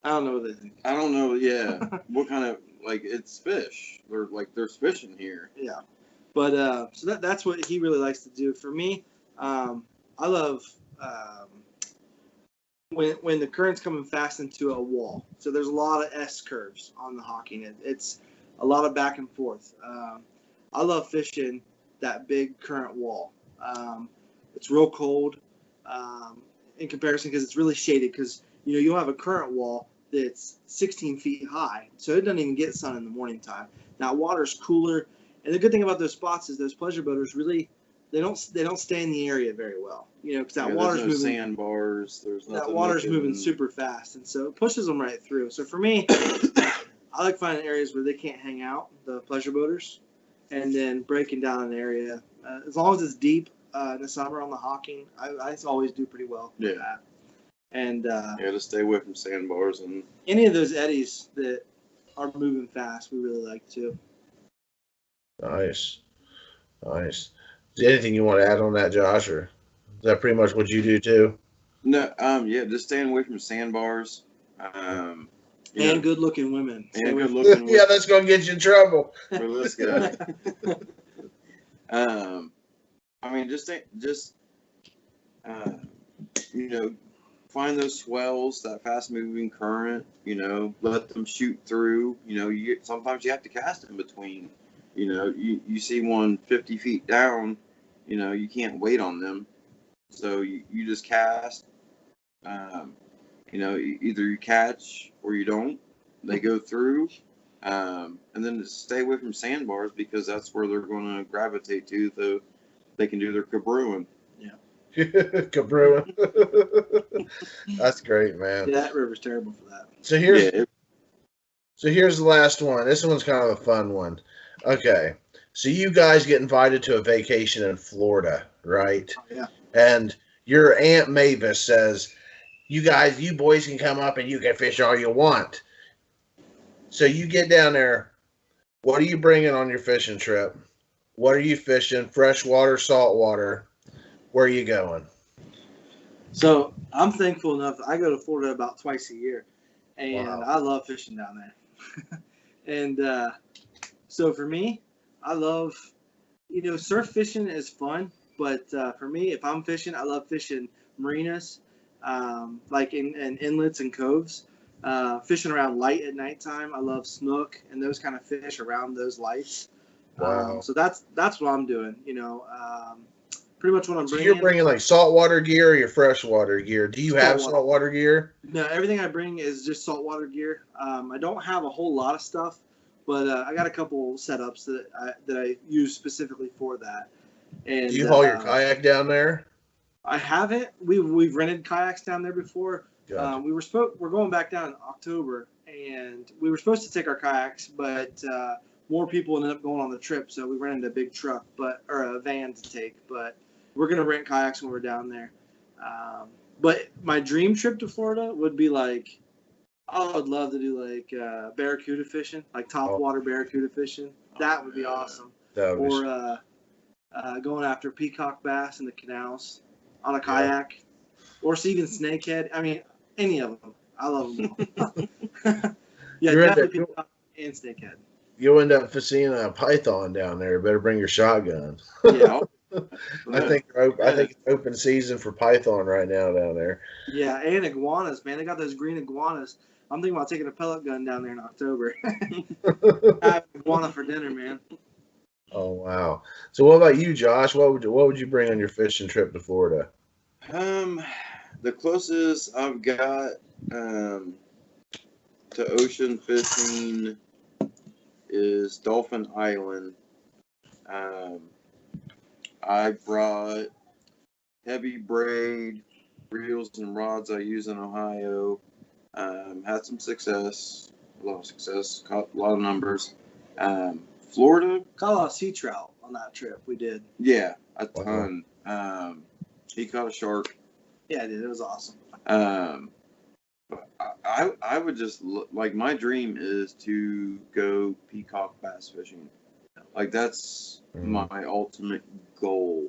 don't know what they think. I don't know. Yeah, what kind of it's fish? There's fishing here. Yeah, but so that's what he really likes to do. For me, I love when the current's coming fast into a wall. So there's a lot of S curves on the hawking. It's a lot of back and forth. I love fishing that big current wall. It's real cold in comparison because it's really shaded because you'll have a current wall that's 16 feet high, so it doesn't even get sun in the morning time. Now water's cooler, and the good thing about those spots is those pleasure boaters really they don't stay in the area very well, because that water's moving. Sandbars. There's nothing. That water's moving super fast, and so it pushes them right through. So for me, I like finding areas where they can't hang out, the pleasure boaters, and then breaking down an area. As long as it's deep in the summer on the hawking, I always do pretty well with that. And to stay away from sandbars and any of those eddies that are moving fast, we really like too. Nice. Is there anything you want to add on that, Josh, or is that pretty much what you do too? No, just staying away from sandbars. And good-looking women. And good-looking women. Yeah, that's gonna get you in trouble. For this guy. Find those swells, that fast-moving current. Let them shoot through. Sometimes you have to cast in between. You see one 50 feet down. You can't wait on them, so you just cast. Either you catch or you don't. They go through, and then stay away from sandbars because that's where they're going to gravitate to, so they can do their cabrewing. Yeah, cabrewing. That's great, man. Yeah, that river's terrible for that. So here's the last one. This one's kind of a fun one. Okay, so you guys get invited to a vacation in Florida, right? Oh, yeah. And your Aunt Mavis says, you boys can come up and you can fish all you want. So you get down there. What are you bringing on your fishing trip? What are you fishing? Freshwater, saltwater? Where are you going? So I'm thankful enough that I go to Florida about twice a year, and Wow. I love fishing down there. And so for me, I love, surf fishing is fun, but for me, if I'm fishing, I love fishing marinas, like in inlets and coves. Fishing around light at nighttime. I love snook and those kind of fish around those lights. Wow. So that's what I'm doing. Pretty much what I'm bringing. So you're bringing like saltwater gear or your freshwater gear? Do you have saltwater gear? No, everything I bring is just saltwater gear. I don't have a whole lot of stuff, but I got a couple setups that I use specifically for that. And do you haul your kayak down there? I haven't. We've rented kayaks down there before. Gotcha. We're going back down in October, and we were supposed to take our kayaks, but more people ended up going on the trip, so we rented a big truck, or a van to take. But we're gonna rent kayaks when we're down there. But my dream trip to Florida would be like, I would love to do like barracuda fishing, like topwater barracuda fishing. That would be awesome. Or going after peacock bass in the canals on a kayak, or even snakehead. I mean, any of them. I love them all. Yeah, definitely peacock and snakehead. You'll end up seeing a python down there. Better bring your shotgun. Yeah. I think it's open season for python right now down there. Yeah, and iguanas, man. They got those green iguanas. I'm thinking about taking a pellet gun down there in October. I have iguana for dinner, man. Oh wow! So what about you, Josh? What would you bring on your fishing trip to Florida? The closest I've got to ocean fishing is Dolphin Island. I brought heavy braid reels and rods I use in Ohio. Had some success, a lot of success, caught a lot of numbers. Florida, Caught a lot of sea trout on that trip we did. yeah, a ton. He caught a shark. Yeah, dude, it was awesome. I would just like, my dream is to go peacock bass fishing. Like, that's my ultimate goal.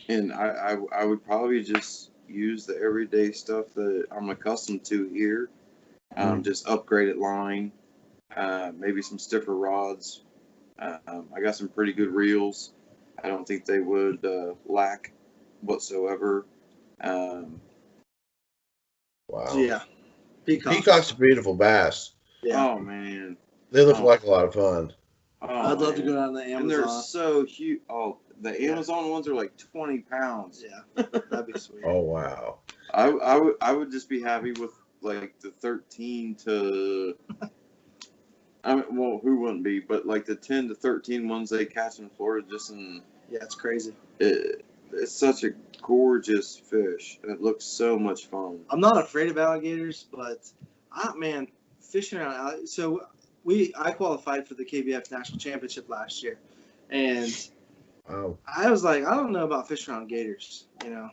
And I would probably just use the everyday stuff that I'm accustomed to here. Just upgraded line, maybe some stiffer rods. I got some pretty good reels. I don't think they would lack whatsoever. Wow. So, yeah. Peacock's a beautiful bass. Yeah. Oh man, They look like a lot of fun. oh, I'd love to man. go down to Amazon. And they're so huge. Oh, the Amazon ones are like 20 pounds. Yeah, that'd be sweet. Oh wow. I would just be happy with like the 13 to. I mean, well, who wouldn't be? But like the 10 to 13 ones they catch in Florida, Yeah, it's crazy. It's such a gorgeous fish, and it looks so much fun. I'm not afraid of alligators, but man, fishing around alligators. So I qualified for the KBF National Championship last year, and Wow. I was like, I don't know about fishing around gators,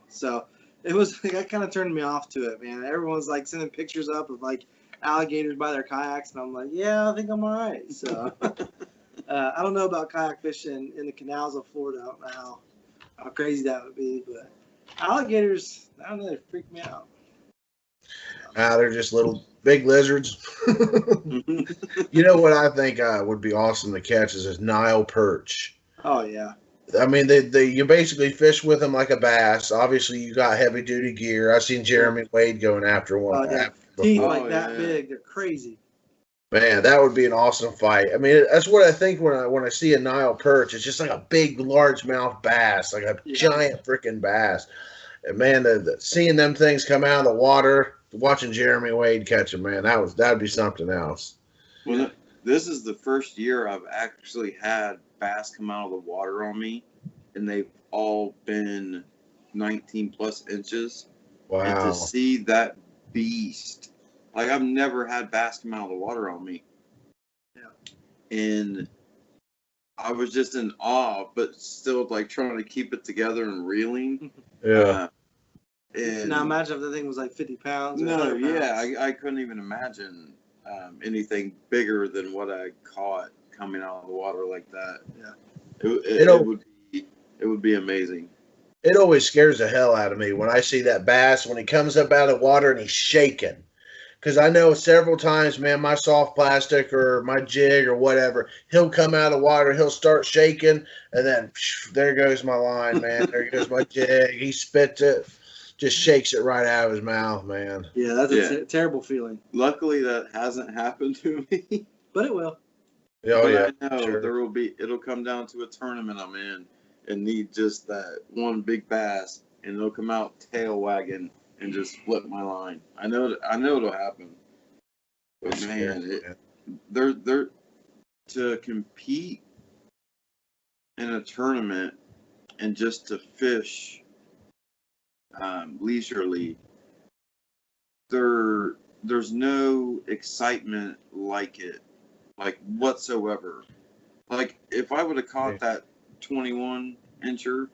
So it was that kind of turned me off to it, man. Everyone's like sending pictures up of like alligators by their kayaks, and I'm like, yeah, I think I'm all right. So I don't know about kayak fishing in the canals of Florida. I don't know how crazy that would be, but alligators, I don't know, they freak me out. They're just little big lizards. You know what I think would be awesome to catch is Nile perch. Oh yeah. I mean, you basically fish with them like a bass. Obviously, you got heavy duty gear. I've seen Jeremy Wade going after one. Teeth before. like that big, they're crazy. Man, that would be an awesome fight. I mean, that's what I think when I see a Nile perch. It's just like a big, largemouth bass, like a giant freaking bass. And man, seeing them things come out of the water, watching Jeremy Wade catch them, man, that'd be something else. Well, this is the first year I've actually had bass come out of the water on me, and they've all been 19 plus inches. Wow. And to see that beast, like I've never had bass come out of the water on me. Yeah. And I was just in awe, but still like trying to keep it together and reeling. Yeah. And now imagine if the thing was like 50 pounds. Or no, 100 pounds. yeah, I couldn't even imagine anything bigger than what I caught coming out of the water like that. Yeah. It would be amazing. It always scares the hell out of me when I see that bass when he comes up out of the water and he's shaking. Because I know several times, man, my soft plastic or my jig or whatever, he'll come out of the water, he'll start shaking, and then there goes my line, man. There goes my jig. He spits it, just shakes it right out of his mouth, man. Yeah, that's a terrible feeling. Luckily, that hasn't happened to me. But it will. Oh, but yeah. I know sure. it'll come down to a tournament I'm in and need just that one big bass, and it'll come out tail wagging and just flip my line. I know it'll happen. But man, they're to compete in a tournament and just to fish leisurely. There's no excitement like it, like whatsoever. Like if I would have caught that 21 incher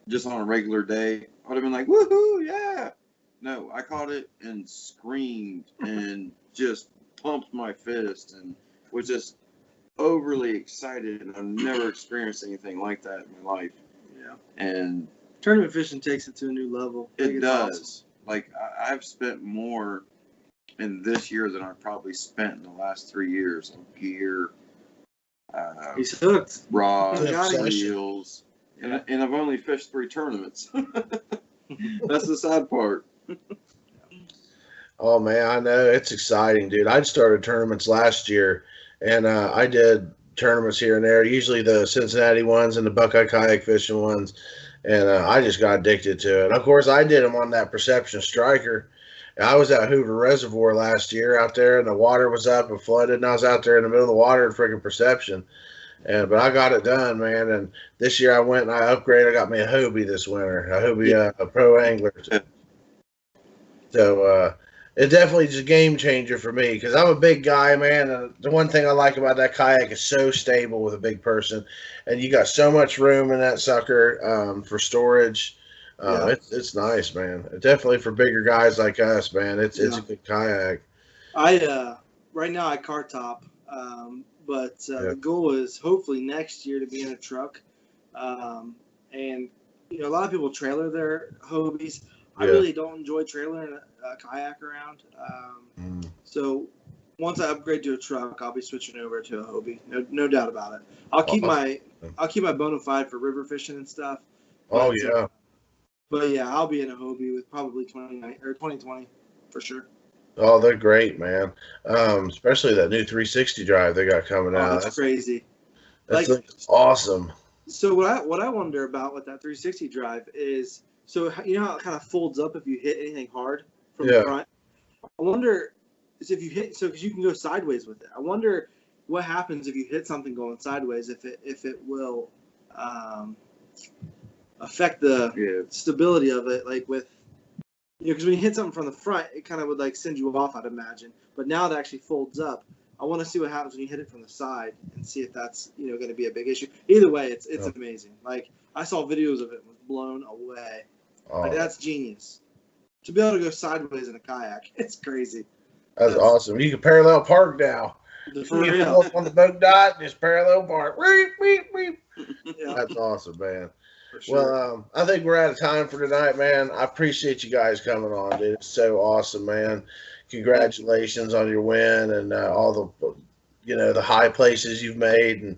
just on a regular day, I would have been like, woohoo, yeah. No, I caught it and screamed and just pumped my fist and was just overly excited, and I've never experienced anything like that in my life. Yeah. And tournament fishing takes it to a new level. it does. Awesome. Like I've spent more in this year than I've probably spent in the last 3 years on gear, He's hooked. rods, Got reels, and I've only fished 3 tournaments. That's the sad part. Oh, man, I know. It's exciting, dude. I started tournaments last year, and I did tournaments here and there, usually the Cincinnati ones and the Buckeye kayak fishing ones, and I just got addicted to it. Of course, I did them on that Perception Striker. I was at Hoover Reservoir last year out there, and the water was up and flooded, and I was out there in the middle of the water in freaking Perception. But I got it done, man. And this year I went and I upgraded. I got me a Hobie this winter, a Hobie a Pro Angler. So it definitely is a game changer for me because I'm a big guy, man. And the one thing I like about that kayak is so stable with a big person, and you got so much room in that sucker for storage. It's nice, man. Definitely for bigger guys like us, man. It's a good kayak. Right now I car top, but the goal is hopefully next year to be in a truck. And a lot of people trailer their Hobies. I really don't enjoy trailering a kayak around. So once I upgrade to a truck, I'll be switching over to a Hobie. No doubt about it. I'll keep my bona fide for river fishing and stuff. Oh yeah. But yeah, I'll be in a Hobie with probably 2020 for sure. Oh, they're great, man. Especially that new 360 drive they got coming Oh, out. that's crazy. That's Like, awesome. so what I wonder about with that 360 drive is, so you know how it kind of folds up if you hit anything hard from the Yeah. front. I wonder is if you hit, so because you can go sideways with it. I wonder what happens if you hit something going sideways, if it will affect the stability of it, like with, because when you hit something from the front, it kind of would like send you off, I'd imagine. But now it actually folds up. I want to see what happens when you hit it from the side and see if that's going to be a big issue. Either way, it's amazing. Like, I saw videos of it, was blown away. Like, that's genius. To be able to go sideways in a kayak, it's crazy. That's awesome. You can parallel park now. For you real. on the boat dock, just parallel park. Weep, weep, weep. Yeah. That's awesome, man. For sure. Well, I think we're out of time for tonight, man. I appreciate you guys coming on, dude. It's so awesome, man. Congratulations on your win and all the, the high places you've made. And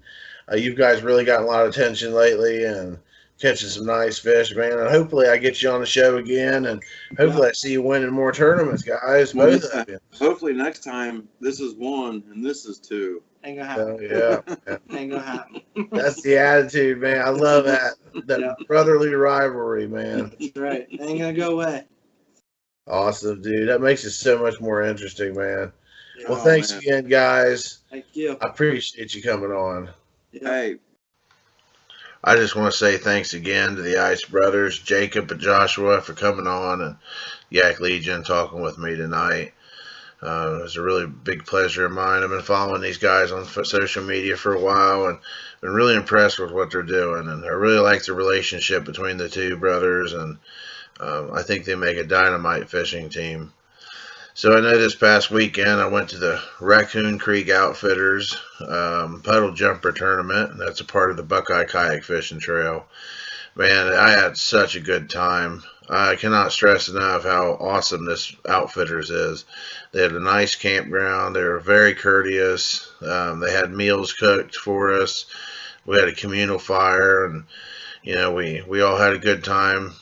you guys really gotten a lot of attention lately and catching some nice fish, man. And hopefully I get you on the show again. And hopefully I see you winning more tournaments, guys. Both of you. Hopefully next time this is 1 and this is 2. Ain't gonna happen. Yeah. Ain't gonna happen. That's the attitude, man. I love that. That brotherly rivalry, man. That's right. Ain't gonna go away. Awesome, dude. That makes it so much more interesting, man. Yeah. Well, thanks again, guys. Thank you. I appreciate you coming on. Yeah. Hey, I just want to say thanks again to the Ice Brothers, Jacob and Joshua, for coming on, and Yak Legion talking with me tonight. It was a really big pleasure of mine. I've been following these guys on social media for a while and been really impressed with what they're doing. And I really like the relationship between the two brothers, and I think they make a dynamite fishing team. So I know this past weekend I went to the Raccoon Creek Outfitters Puddle Jumper Tournament. That's a part of the Buckeye Kayak Fishing Trail. Man, I had such a good time. I cannot stress enough how awesome this Outfitters is. They had a nice campground. They were very courteous. They had meals cooked for us. We had a communal fire, and we all had a good time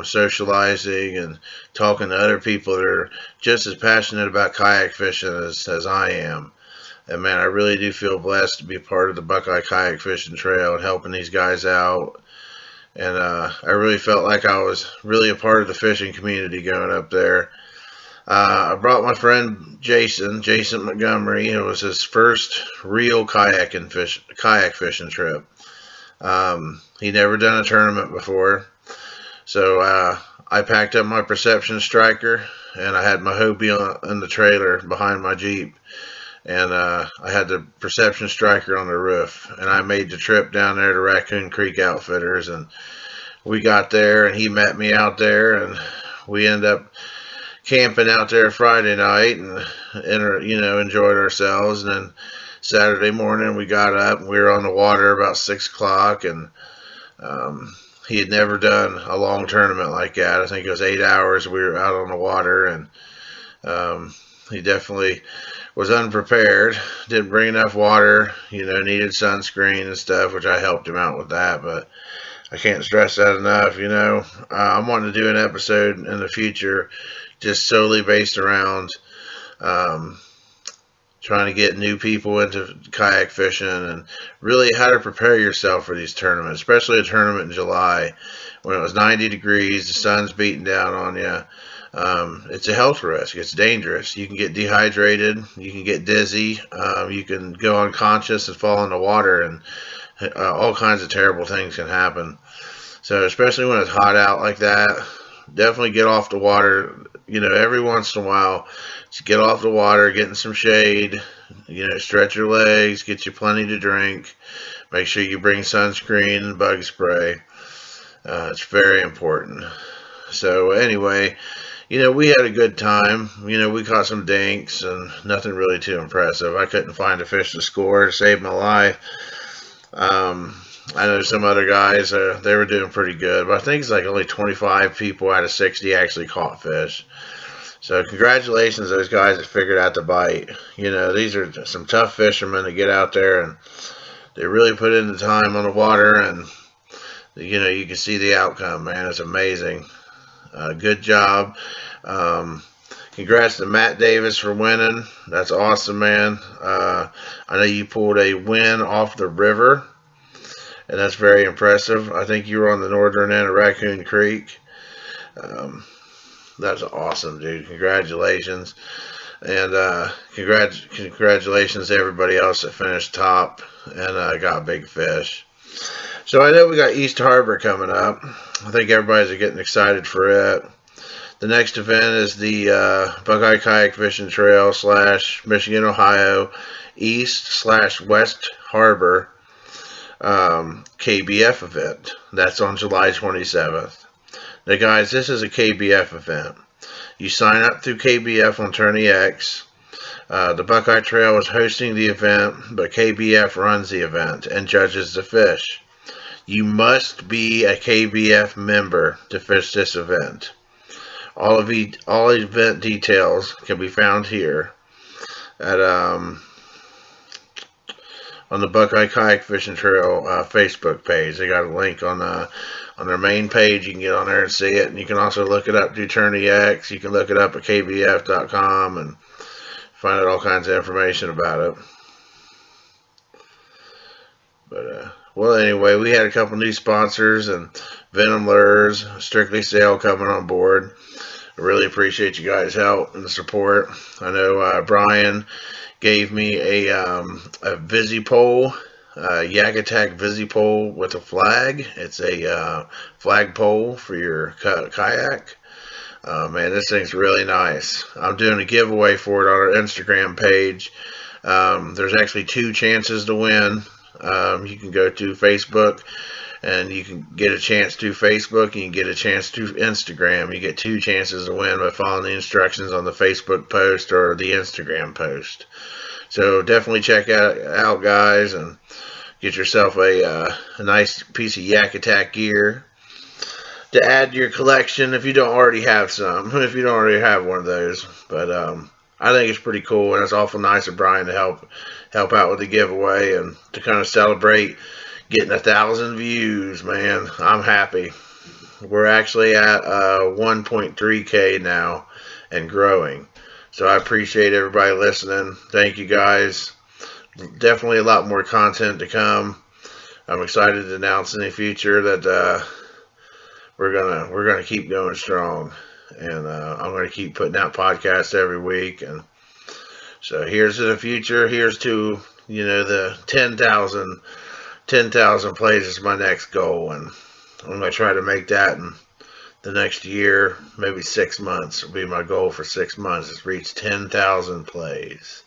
socializing and talking to other people that are just as passionate about kayak fishing as I am. And man, I really do feel blessed to be part of the Buckeye Kayak Fishing Trail and helping these guys out. And I really felt like I was really a part of the fishing community going up there. I brought my friend Jason Montgomery. It was his first real kayak fishing trip. He never done a tournament before. So I packed up my Perception Striker, and I had my Hobie in the trailer behind my Jeep. And I had the Perception Striker on the roof, and I made the trip down there to Raccoon Creek Outfitters, and we got there, and he met me out there, and we ended up camping out there Friday night and enjoyed ourselves. And then Saturday morning we got up and we were on the water about 6 o'clock, and he had never done a long tournament like that. I think it was 8 hours we were out on the water, and he definitely was unprepared, didn't bring enough water, needed sunscreen and stuff, which I helped him out with that. But I can't stress that enough. I'm wanting to do an episode in the future just solely based around trying to get new people into kayak fishing and really how to prepare yourself for these tournaments, especially a tournament in July when it was 90 degrees, the sun's beating down on you. It's a health risk. It's dangerous. You can get dehydrated. You can get dizzy. You can go unconscious and fall in the water, and all kinds of terrible things can happen. So especially when it's hot out like that, definitely get off the water. Every once in a while, just get off the water, get in some shade, stretch your legs, get you plenty to drink. Make sure you bring sunscreen and bug spray. It's very important. So anyway, we had a good time. We caught some dinks and nothing really too impressive. I couldn't find a fish to score to save my life. I know some other guys, they were doing pretty good, but I think it's like only 25 people out of 60 actually caught fish. So congratulations to those guys that figured out the bite. These are some tough fishermen that get out there and they really put in the time on the water, and you can see the outcome, man. It's amazing. Good job. Um, Congrats to Matt Davis for winning. That's awesome, man. I know you pulled a win off the river, and that's very impressive. I think you were on the northern end of Raccoon Creek. Um, that's awesome, dude. Congratulations. And congratulations to everybody else that finished top and got big fish. So I know we got East Harbor coming up. I think everybody's getting excited for it. The next event is the Buckeye Kayak Fishing Trail / Michigan, Ohio, East / West Harbor KBF event. That's on July 27th. Now, guys, this is a KBF event. You sign up through KBF on Tourney X. The Buckeye Trail is hosting the event, but KBF runs the event and judges the fish. You must be a KBF member to fish this event. All event details can be found here at on the Buckeye Kayak Fishing Trail Facebook page. They got a link on their main page. You can get on there and see it, and you can also look it up through Tourney X. You can look it up at kbf.com and find out all kinds of information about it. But well, anyway, we had a couple new sponsors and Venom Lures, Strictly Sail coming on board. I really appreciate you guys' help and the support. I know Brian gave me a Visipole, Yak Attack Visipole with a flag. It's a flag pole for your kayak. Man, this thing's really nice. I'm doing a giveaway for it on our Instagram page. There's actually 2 chances to win. You can go to Facebook and you can get a chance to Facebook and you can get a chance to Instagram. You get 2 chances to win by following the instructions on the Facebook post or the Instagram post. So definitely check it out, guys, and get yourself a nice piece of Yak Attack gear to add to your collection if you don't already have some, if you don't already have one of those. But I think it's pretty cool, and it's awful nice of Brian to help out with the giveaway and to kind of celebrate getting 1,000 views, man. I'm happy. We're actually at 1.3K now and growing. So I appreciate everybody listening. Thank you, guys. Definitely a lot more content to come. I'm excited to announce in the future that we're gonna keep going strong, and I'm gonna keep putting out podcasts every week. And so here's to the future. Here's to the 10,000 plays is my next goal, and I'm going to try to make that in the next year, maybe 6 months will be my goal for 6 months, is reach 10,000 plays.